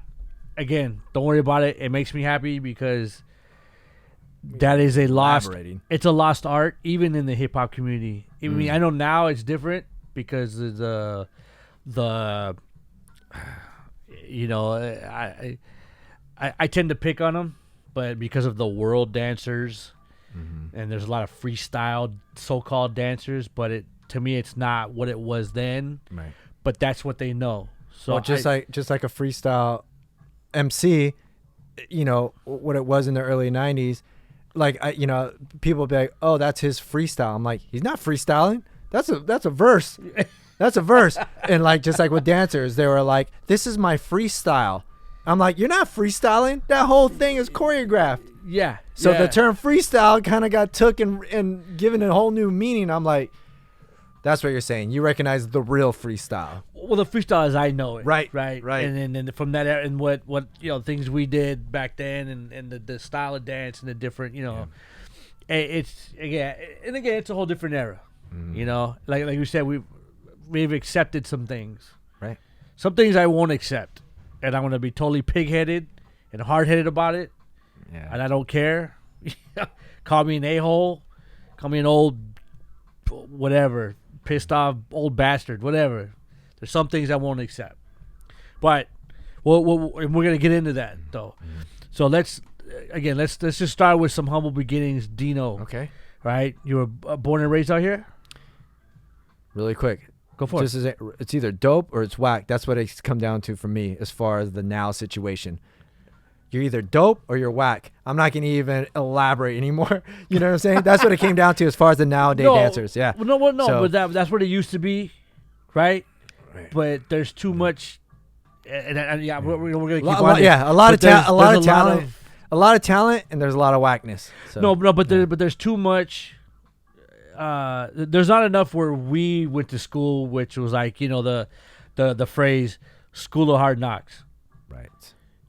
again, don't worry about it. It makes me happy because that is a lost. It's a lost art, even in the hip hop community. I mean, I know now it's different because the you know, I tend to pick on them, but because of the world dancers, and there's a lot of freestyle so-called dancers, but to me it's not what it was then. Right. But that's what they know. So well, just like a freestyle MC, you know, what it was in the early 90s, like you know, people would be like, "Oh, that's his freestyle." I'm like, "He's not freestyling. That's a verse." That's a verse. And like, just like with dancers, they were like, "This is my freestyle." I'm like, "You're not freestyling. That whole thing is choreographed." Yeah. So the term freestyle kind of got took and given a whole new meaning. I'm like, that's what you're saying. You recognize the real freestyle. Well, the freestyle as I know it. Right. And then from that, and what you know, things we did back then, and the style of dance and the different, you know, it's it's a whole different era. You know, like you said, we've accepted some things. Right. Some things I won't accept, and I'm gonna be totally pig-headed and hard-headed about it. Yeah. And I don't care. Call me an a-hole. Call me an old whatever. Pissed off old bastard. Whatever. There's some things I won't accept. But we're going to get into that, though. So let's just start with some humble beginnings. Dino. Okay. Right? You were born and raised out here? Really quick. Go for it. It's either dope or it's whack. That's what it's come down to for me as far as the now situation. You're either dope or you're whack. I'm not going to even elaborate anymore. You know what I'm saying? That's what it came down to as far as the nowadays dancers. Yeah. But that's what it used to be, right? But there's too much. We're going to keep on. Yeah, a lot of talent. A lot of talent, and there's a lot of whackness. So, but there's too much. There's not enough where we went to school, which was like, you know, the phrase "school of hard knocks." Right.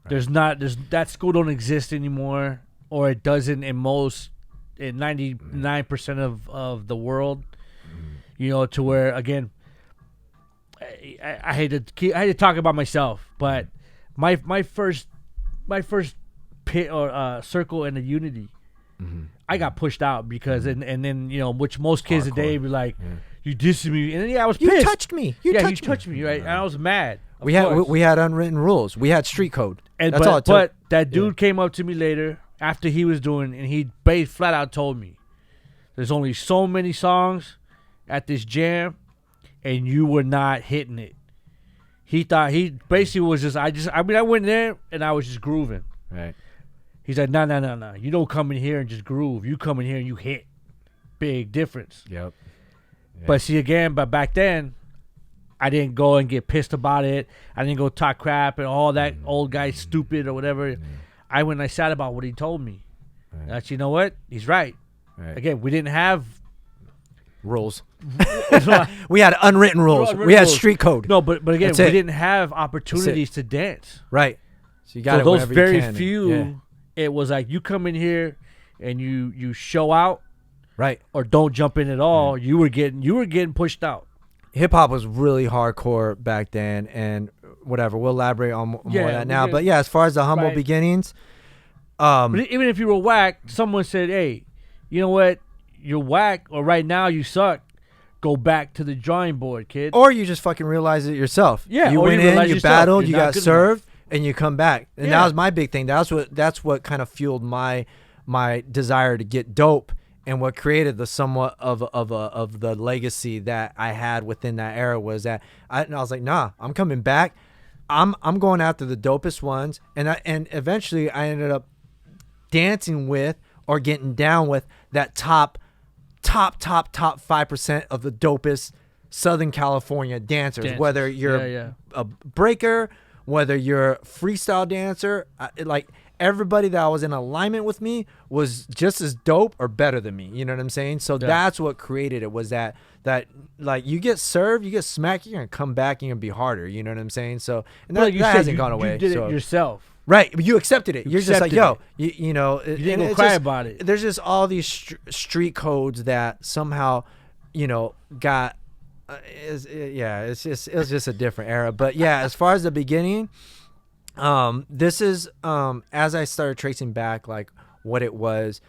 There's that school don't exist anymore, or it doesn't in 99% of the world. You know, to where again, I hate to talk about myself, but my first pit or circle in the unity, I got pushed out because and then, you know, which most kids today be like, you dissing me, and then I was pissed. You touched me. You touched me, right? And I was mad. We had unwritten rules. We had street code. That's all it took. But that dude came up to me later after he was doing, and he flat out told me, "There's only so many songs at this jam, and you were not hitting it." He basically was just I went there and I was just grooving. Right. He's like, no. You don't come in here and just groove. You come in here and you hit. Big difference. Yep. But see, again, back then, I didn't go and get pissed about it. I didn't go talk crap and all that old guy stupid or whatever. I went and I sat about what he told me. That's, you know what? He's right. Again, we didn't have rules. We had unwritten rules. We had street code. No, but again, we didn't have opportunities to dance. Right. So you got those very few. Yeah. It was like you come in here and you show out, right, or don't jump in at all. You were getting pushed out. Hip hop was really hardcore back then, and whatever. We'll elaborate on more of that now. But yeah, as far as the humble beginnings, but even if you were whack, someone said, "Hey, you know what? You're whack, or right now you suck. Go back to the drawing board, kid." Or you just fucking realize it yourself. Yeah, you went in, you battled, you got served, and you come back. And that was my big thing. That's what kind of fueled my desire to get dope. And what created the somewhat of the legacy that I had within that era was that I was like, nah, I'm coming back. I'm going after the dopest ones, and eventually I ended up dancing with or getting down with that top 5% of the dopest Southern California dancers. Whether you're a breaker, whether you're a freestyle dancer, like. Everybody that was in alignment with me was just as dope or better than me. You know what I'm saying? So that's what created it, was that like you get served, you get smacked, you're going to come back and you're going to be harder. You know what I'm saying? So and that hasn't gone away. You did it yourself. Right. You accepted it. You're just like, yo, you know. You didn't go cry about it. There's just all these street codes that somehow, you know, got, it was just a different era. But yeah, as far as the beginning, this is as I started tracing back like what it was,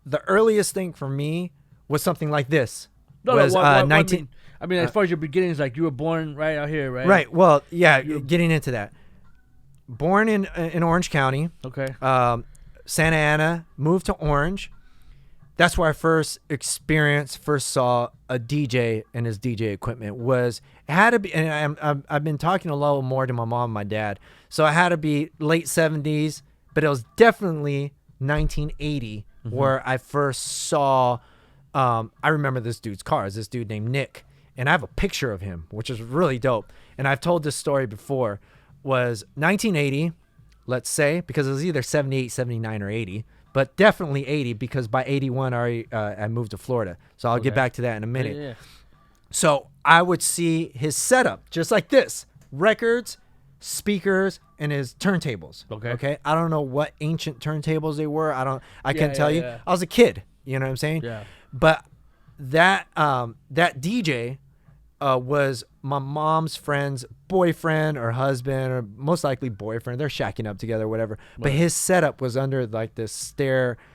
the earliest thing for me was something like this. As far as your beginnings, like you were born right out here, right? Right. Well, yeah, getting into that. born in Orange County. Okay. Santa Ana, moved to Orange. That's where I first saw a DJ and his DJ equipment. It had to be, and I've been talking a little more to my mom and my dad, so it had to be late 70s, but it was definitely 1980 where I first saw, I remember this dude's car. It's this dude named Nick, and I have a picture of him, which is really dope. And I've told this story before, was 1980, let's say, because it was either 78, 79, or 80. But definitely 80 because by 81 I moved to Florida. So I'll get back to that in a minute. Yeah. So I would see his setup just like this: records, speakers, and his turntables. Okay. I don't know what ancient turntables they were. I can't tell you. I was a kid. You know what I'm saying? Yeah. But that DJ was my mom's friend's boyfriend or husband, or most likely boyfriend. They're shacking up together or whatever. Right. But his setup was under like this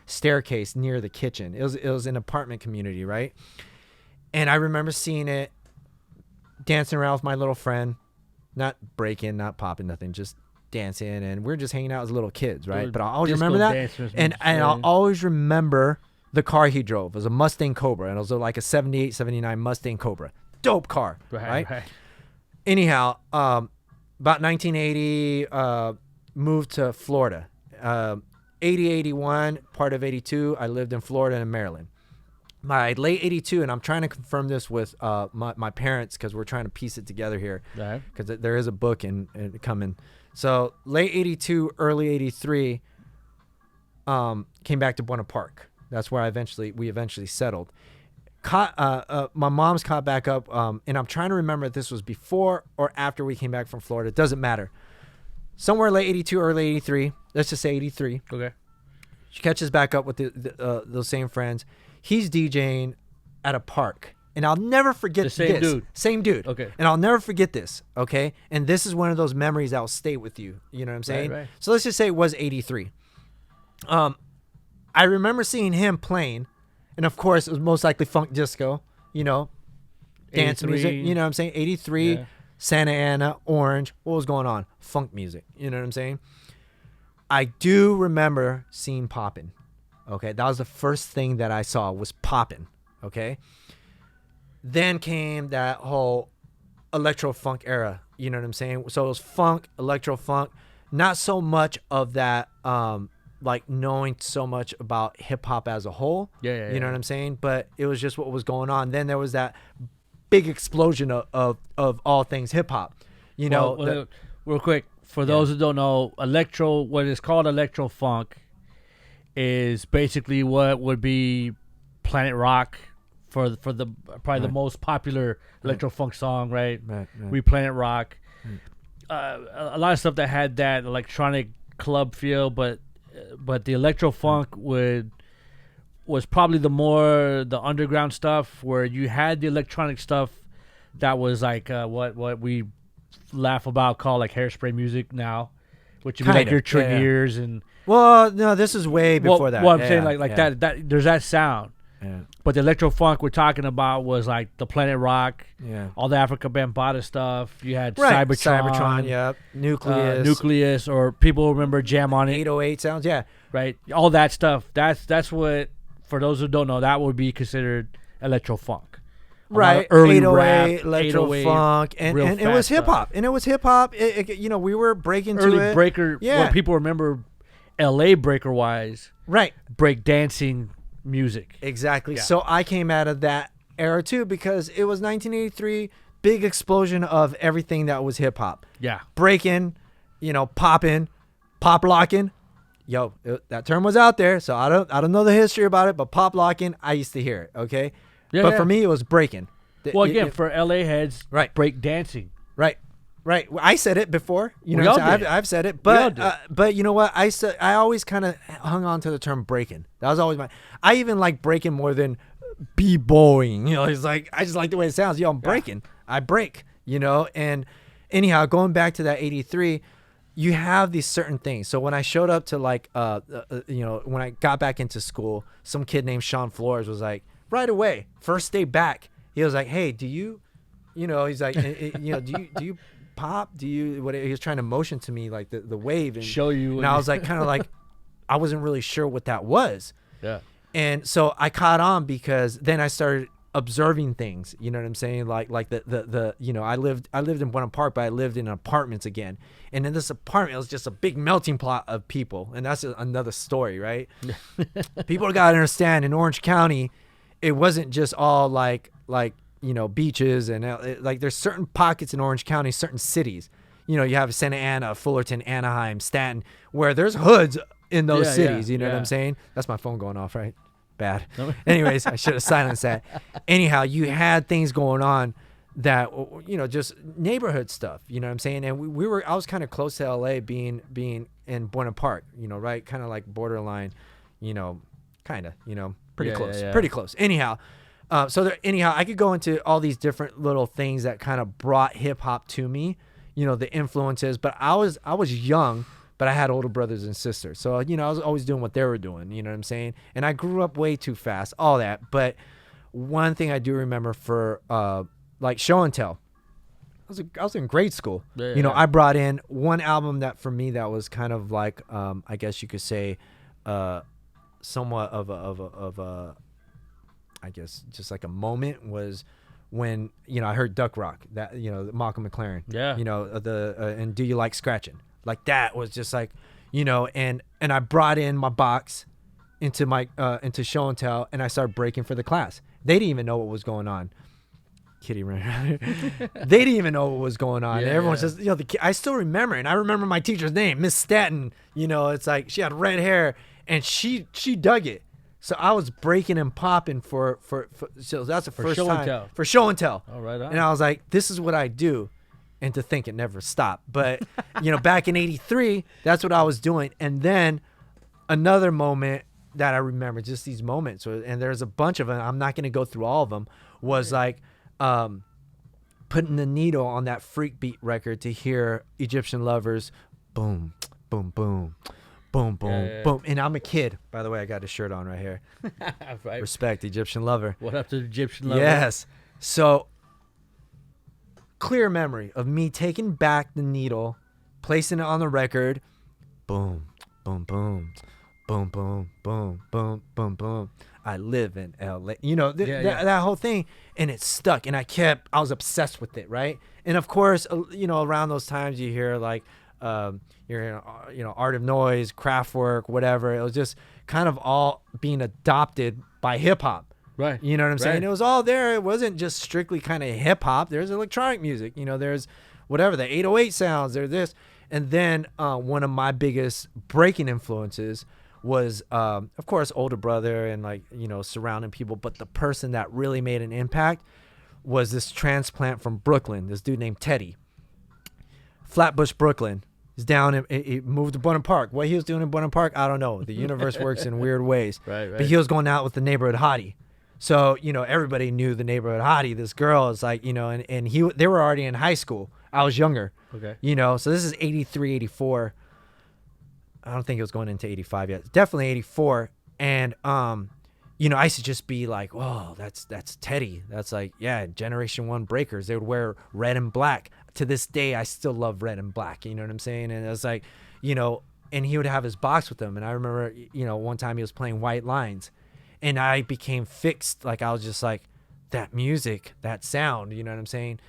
staircase near the kitchen. It was an apartment community, right? And I remember seeing it, dancing around with my little friend, not breaking, not popping, nothing, just dancing, and we're just hanging out as little kids, right? But I always remember that, and I'll always remember the car he drove. It was a Mustang Cobra, and it was like a 78, 79 Mustang Cobra. Dope car, right? Anyhow, about 1980, moved to Florida. 80, 81, part of 82, I lived in Florida and Maryland. My late 82, and I'm trying to confirm this with my parents because we're trying to piece it together here, because there is a book and coming. So late 82, early 83, came back to Buena Park. That's where we eventually settled. My mom's caught back up, and I'm trying to remember if this was before or after we came back from Florida. It doesn't matter. Somewhere late 82, early 83. Let's just say 83. Okay. She catches back up with those same friends. He's DJing at a park, and I'll never forget this. Same dude. Okay. And I'll never forget this, okay? And this is one of those memories that will stay with you. You know what I'm saying? Right. So let's just say it was 83. I remember seeing him playing. And of course, it was most likely funk disco, dance music. You know what I'm saying? 83, Santa Ana, Orange. What was going on? Funk music. You know what I'm saying? I do remember seeing poppin'. Okay, that was the first thing that I saw was poppin'. Okay. Then came that whole electro funk era. You know what I'm saying? So it was funk, electro funk. Not so much of that. Like knowing so much about hip hop as a whole, you know what I'm saying? But it was just what was going on. Then there was that big explosion of all things hip hop, real quick, for those who don't know, what is called electro funk is basically what would be Planet Rock for the probably the most popular electro funk song, right? We Planet Rock. A lot of stuff that had that electronic club feel, but the electro funk was probably the underground stuff, where you had the electronic stuff that was like what we laugh about, call like hairspray music now, which would be like your Treniers and. Well, no, this is way before that. Well, I'm saying like that. There's that sound. Yeah. But the electro funk we're talking about was like the Planet Rock, all the Africa Bambaataa stuff. You had Cybertron, Nucleus, or people remember Jam on It, 808 sounds, right, all that stuff. That's what, for those who don't know, that would be considered electro funk, right? Early 808, rap, electro funk, and it was hip hop, we were breaking early to it. Breaker, what people remember, L.A. breaker wise, right? Break dancing music. Exactly. So I came out of that era too, because it was 1983, big explosion of everything that was hip hop. Yeah. Breaking, popping, pop locking. That term was out there, so I don't know the history about it, but pop locking, I used to hear it, okay? For me it was breaking. Well, again, for LA heads, right, break dancing. Right. I said it before. I've said it, but you know what? I always kind of hung on to the term breaking. That was always I even like breaking more than b-boying. It's like I just like the way it sounds. I'm breaking. I break. And anyhow, going back to that 83, you have these certain things. So when I showed up to when I got back into school, some kid named Sean Flores was like, right away, first day back, he was like, hey, do you, he's like, do you hip hop? Do you, what he was trying to motion to me, like the wave and show you. And I was like, kind of like, I wasn't really sure what that was. Yeah. And so I caught on because then I started observing things, you know what I'm saying? Like the you know, I lived in Buena Park, but I lived in apartments again. And in this apartment, it was just a big melting pot of people. And that's another story, right? People got to understand, in Orange County, it wasn't just all like, you know, beaches and like there's certain pockets in Orange County, certain cities. You know, you have Santa Ana, Fullerton, Anaheim, Stanton, where there's hoods in those cities. You know what I'm saying? That's my phone going off, right? Bad. Anyways, I should have silenced that. Anyhow, you had things going on that, you know, just neighborhood stuff, you know what I'm saying? And I was kind of close to LA being in Buena Park, you know, right? Kind of like borderline, you know, kind of, you know, pretty close. Anyhow, anyhow, I could go into all these different little things that kind of brought hip hop to me, you know, the influences, but I was young, but I had older brothers and sisters. So, you know, I was always doing what they were doing, you know what I'm saying? And I grew up way too fast, all that. But one thing I do remember for, like, show and tell, I was in grade school. You know, I brought in one album that for me that was kind of like, I guess you could say, somewhat of a, I guess just like a moment was when, you know, I heard Duck Rock, that, you know, Malcolm McLaren. Yeah. You know, and Do You Like Scratching? Like that was just like, you know, and I brought in my box into my into show and tell, and I started breaking for the class. They didn't even know what was going on. Kitty ran. They didn't even know what was going on. And everyone says, you know, I still remember, and I remember my teacher's name, Miss Stanton. You know, it's like she had red hair, and she dug it. So I was breaking and popping for so that's the first time for show and tell. Oh, right on. And I was like, this is what I do. And to think it never stopped. But, you know, back in 83, that's what I was doing. And then another moment that I remember, just these moments, and there's a bunch of them, I'm not going to go through all of them, was like putting the needle on that Freak Beat record to hear Egyptian Lovers, boom, boom, boom, boom, boom, boom. And I'm a kid. By the way, I got a shirt on right here. Right. Respect, Egyptian Lover. What up to Egyptian Lover? Yes. So, clear memory of me taking back the needle, placing it on the record, boom, boom, boom, boom, boom, boom, boom, boom, boom. I live in LA, you know, that whole thing, and it stuck, and I was obsessed with it, right? And of course, you know, around those times you hear like, you know, Art of Noise, Kraftwerk, whatever. It was just kind of all being adopted by hip hop. Right. You know what I'm saying? It was all there. It wasn't just strictly kind of hip hop. There's electronic music. You know, there's whatever, the 808 sounds, there's this. And then one of my biggest breaking influences was, of course, older brother and like, you know, surrounding people. But the person that really made an impact was this transplant from Brooklyn, this dude named Teddy. Flatbush, Brooklyn. He's down. He moved to Buena Park. What he was doing in Buena Park, I don't know. The universe works in weird ways. Right. But he was going out with the neighborhood hottie. So, you know, everybody knew the neighborhood hottie. This girl is like, you know, and they were already in high school. I was younger. Okay. You know, so this is 83, 84. I don't think it was going into 85 yet. Definitely 84. And, you know, I used to just be like, whoa, that's Teddy. That's like, yeah, Generation 1 breakers. They would wear red and black. To this day, I still love red and black. You know what I'm saying? And it was like, you know, and he would have his box with him. And I remember, you know, one time he was playing White Lines. And I became fixed. Like, I was just like, that music, that sound, you know what I'm saying?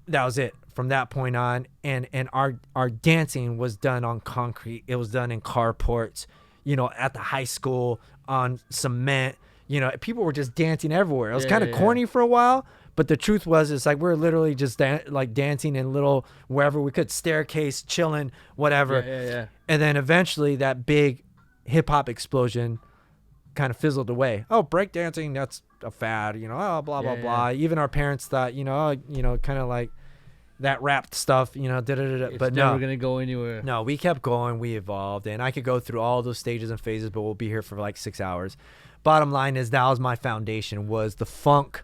That was it from that point on. And our dancing was done on concrete. It was done in carports, you know, at the high school, on cement. You know, people were just dancing everywhere. It was kind of corny for a while. But the truth was, it's like we're literally just like dancing in little, wherever we could, staircase, chilling, whatever. And then eventually that big hip-hop explosion kind of fizzled away. Oh, breakdancing, that's a fad, you know, oh, blah, blah, blah. Even our parents thought, you know, kind of like that rap stuff, you know, It's but never going to go anywhere. No, we kept going. We evolved. And I could go through all those stages and phases, but we'll be here for like 6 hours. Bottom line is that was my foundation, was the funk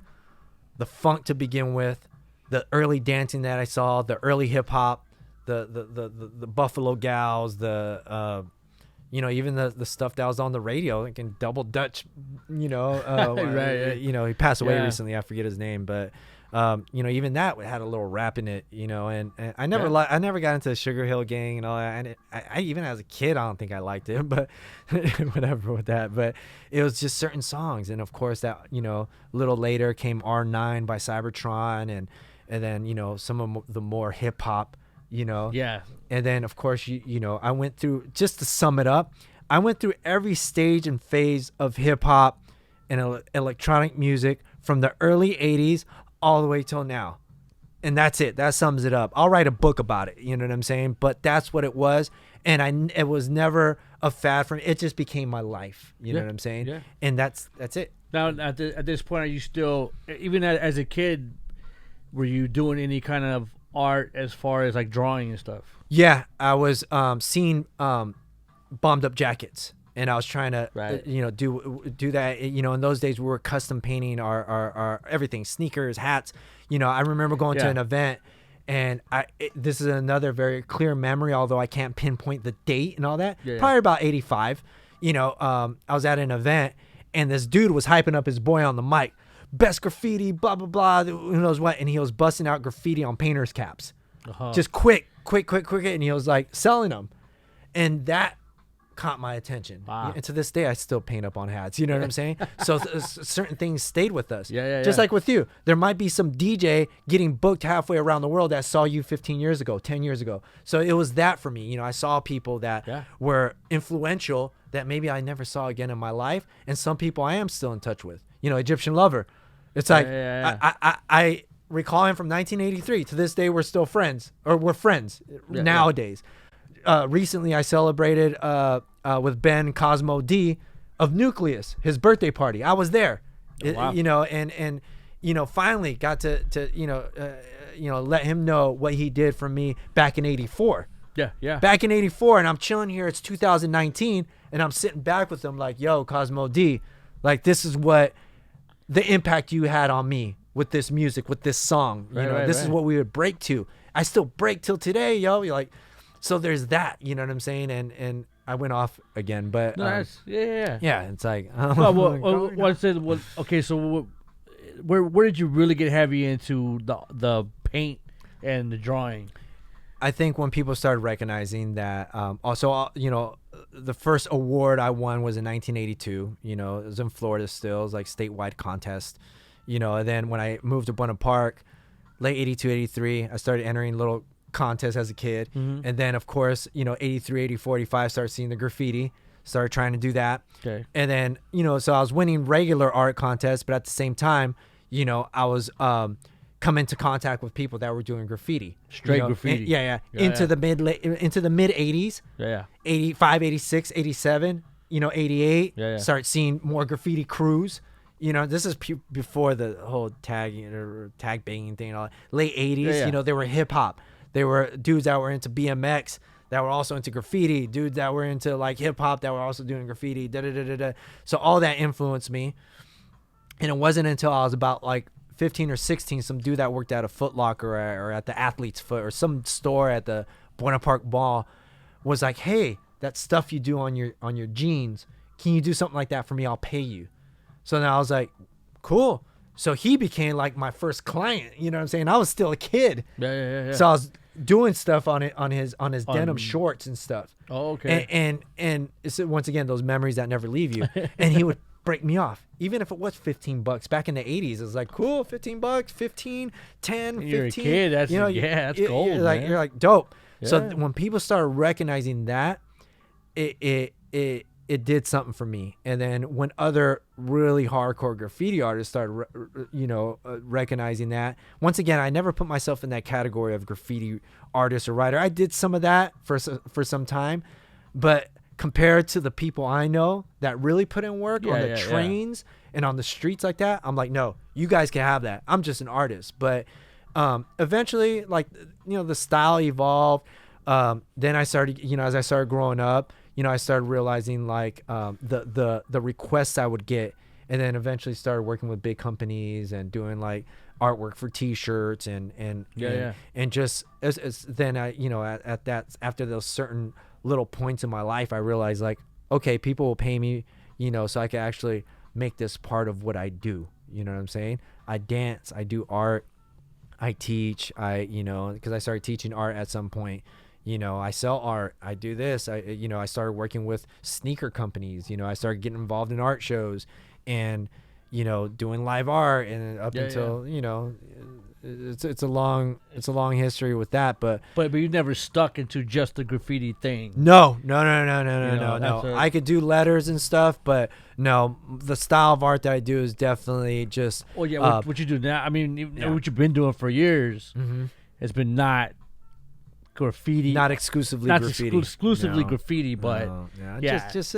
to begin with, the early dancing that I saw, the early hip hop, the Buffalo Gals, you know, even the stuff that was on the radio, like in Double Dutch, you know, right. You know, he passed away recently. I forget his name, but Even that had a little rap in it, and I never I never got into the Sugar Hill Gang and all that. And I even as a kid, I don't think I liked it, but whatever with that. But it was just certain songs. And of course that, a little later came R9 by Cybertron and then, some of the more hip hop, Yeah. And then of course, I went through, just to sum it up, I went through every stage and phase of hip hop and electronic music from the early 80s all the way till now. And that's it. That sums it up. I'll write a book about it. You know what I'm saying? But that's what it was. And it was never a fad for me. It just became my life. You know what I'm saying? Yeah. And that's it. Now, at this point, are you still, even as a kid, were you doing any kind of art as far as like drawing and stuff? Yeah. I was seeing Bombed Up Jackets. And I was trying to, do that. In those days we were custom painting our everything, sneakers, hats. I remember going to an event, and this is another very clear memory, although I can't pinpoint the date and all that. Probably about 85. I was at an event, and this dude was hyping up his boy on the mic, best graffiti, blah blah blah, who knows what, and he was busting out graffiti on painters' caps, just quick, and he was like selling them, and that caught my attention. Wow. And to this day I still paint up on hats, you know what I'm saying? So certain things stayed with us. Just like with you, there might be some DJ getting booked halfway around the world that saw you 15 years ago, 10 years ago. So it was that for me. I saw people that were influential that maybe I never saw again in my life, and some people I am still in touch with. Egyptian Lover, it's like I recall him from 1983. To this day we're still friends, or we're friends nowadays. Recently I celebrated with Ben Cosmo D of Nucleus, his birthday party. I was there. Wow. And finally got to let him know what he did for me back in 84. Yeah. Back in 84, and I'm chilling here, it's 2019, and I'm sitting back with him like, yo, Cosmo D, like, this is what the impact you had on me with this music, with this song. This is what we would break to. I still break till today, yo. You're like, so there's that, you know what I'm saying? And I went off again, but yeah, it's like, okay, so where did you really get heavy into the paint and the drawing? I think when people started recognizing that, the first award I won was in 1982. It was in Florida still. It was like statewide contest. And then when I moved to Buena Park, late 82, 83, I started entering little contests as a kid. Mm-hmm. And then, of course, 83, 84, 85, started seeing the graffiti, started trying to do that. Okay. And then, so I was winning regular art contests, but at the same time, I was come into contact with people that were doing graffiti. Straight graffiti. Into the mid 80s. 85, 86, 87, 88. Start seeing more graffiti crews. This is before the whole tagging or tag banging thing and all that. Late 80s, they were hip hop. They were dudes that were into BMX that were also into graffiti, dudes that were into like hip hop that were also doing graffiti. So all that influenced me. And it wasn't until I was about like 15 or 16, some dude that worked at a Foot Locker or at the Athlete's Foot or some store at the Buena Park Mall was like, hey, that stuff you do on your jeans, can you do something like that for me? I'll pay you. So then I was like, cool. So he became like my first client, you know what I'm saying? I was still a kid. Yeah. So I was doing stuff on his denim shorts and stuff. Oh, okay. And it's, once again, those memories that never leave you. And he would break me off, even if it was $15 back in the 80s. It was like, cool, $15, 15, 10, 15. You're a kid. That's that's gold. You're like dope. Yeah. So when people started recognizing that, it did something for me. And then when other really hardcore graffiti artists started, recognizing that, once again, I never put myself in that category of graffiti artist or writer. I did some of that for some time, but compared to the people I know that really put in work on the trains and on the streets like that, I'm like, no, you guys can have that. I'm just an artist. But eventually, like, the style evolved. Then I started, as I started growing up, I started realizing like the requests I would get, and then eventually started working with big companies and doing like artwork for T-shirts and just then I at that, after those certain little points in my life, I realized like, okay, people will pay me, so I can actually make this part of what I do. You know what I'm saying? I dance, I do art, I teach, because I started teaching art at some point. I sell art. I do this. I started working with sneaker companies. I started getting involved in art shows and, doing live art and up until, it's a long history with that, but you never stuck into just the graffiti thing. No. I could do letters and stuff, but no, the style of art that I do is definitely just. Well, yeah, what you do now? I mean, what you've been doing for years, has been not graffiti, not exclusively graffiti, exclusively graffiti, but just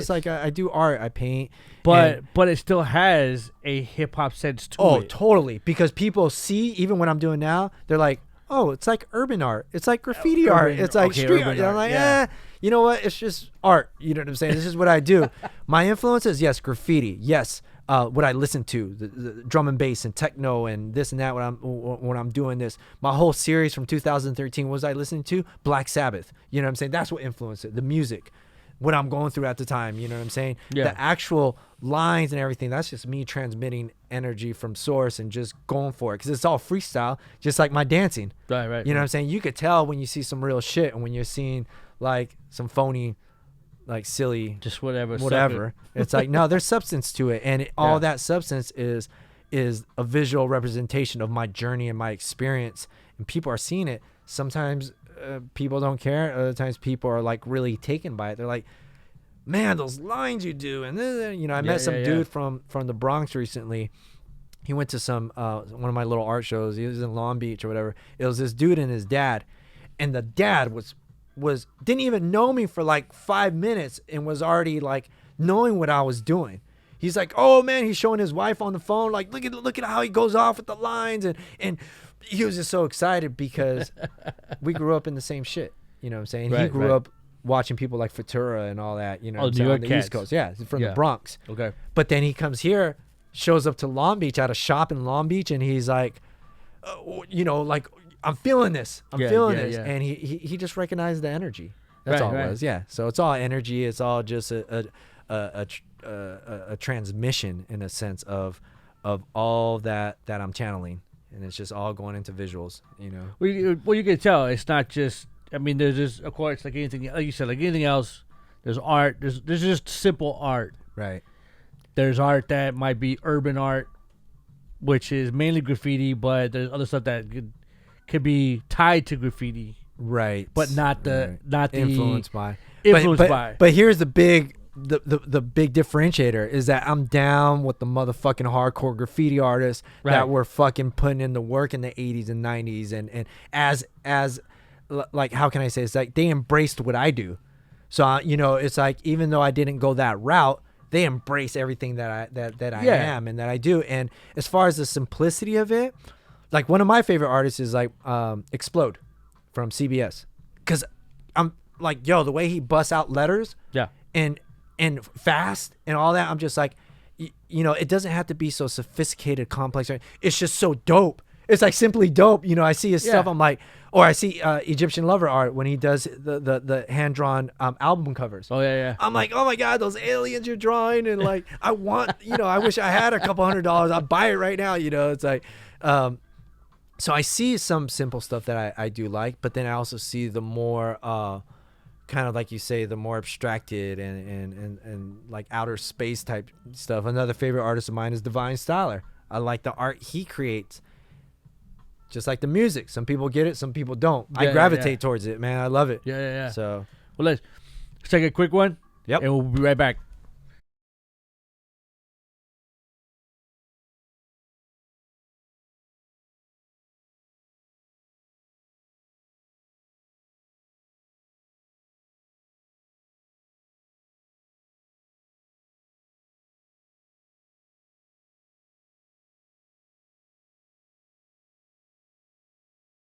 like I do art, I paint, but it still has a hip hop sense to it. Oh, totally, because people see, even what I'm doing now, they're like, oh, it's like urban art, it's like graffiti art, it's like street art. I'm like, you know what? It's just art. You know what I'm saying? This is what I do. My influences, yes, graffiti, yes. What I listen to, the drum and bass and techno and this and that when I'm doing this. My whole series from 2013 was I listening to Black Sabbath. You know what I'm saying? That's what influenced it. The music, what I'm going through at the time. You know what I'm saying? Yeah. The actual lines and everything, that's just me transmitting energy from source and just going for it, because it's all freestyle, just like my dancing. Right. You know what I'm saying? You could tell when you see some real shit and when you're seeing like some phony, like silly, just whatever. It's like, no, there's substance to it, and all that substance is a visual representation of my journey and my experience, and people are seeing it. Sometimes people don't care. Other times people are like really taken by it. They're like, man, those lines you do. And then, I met some dude from the Bronx recently. He went to some one of my little art shows. He was in Long Beach or whatever. It was this dude and his dad, and the dad was didn't even know me for like 5 minutes and was already like knowing what I was doing. He's like, oh man, he's showing his wife on the phone, like, look at how he goes off with the lines, and he was just so excited because we grew up in the same shit. You know what I'm saying? He grew up watching people like Futura and all that, on the East Coast. Yeah, from the Bronx. Okay. But then he comes here, shows up to Long Beach at a shop in Long Beach, and he's like, like, I'm feeling this. I'm feeling this. Yeah. And he just recognized the energy. That's all it was. Yeah. So it's all energy. It's all just a transmission in a sense of all that I'm channeling, and it's just all going into visuals. Well, you can tell it's not just. I mean, there's just, of course, like anything, like you said, like anything else. There's art. There's just simple art. Right. There's art that might be urban art, which is mainly graffiti, but there's other stuff that could be tied to graffiti, right? But not the influenced by. But here's the big differentiator is that I'm down with the motherfucking hardcore graffiti artists that were fucking putting in the work in the 80s and 90s, and as like, how can I say, it's like they embraced what I do. So it's like, even though I didn't go that route, they embrace everything that I am and that I do. And as far as the simplicity of it, like, one of my favorite artists is like Explode from CBS, because I'm like, yo, the way he busts out letters, and fast and all that, I'm just like, it doesn't have to be so sophisticated, complex. It's just so dope. It's like simply dope. I see his stuff. I'm like, or I see Egyptian Lover art when he does the hand drawn album covers. Oh yeah. I'm like, oh my god, those aliens you're drawing, and like, I want, I wish I had a couple $100. I'd buy it right now. It's like. So I see some simple stuff that I do like, but then I also see the more kind of, like you say, the more abstracted and like outer space type stuff. Another favorite artist of mine is Divine Styler. I like the art he creates, just like the music. Some people get it, some people don't. I gravitate towards it, man. I love it. Yeah. So, well, let's take a quick one. Yep. And we'll be right back.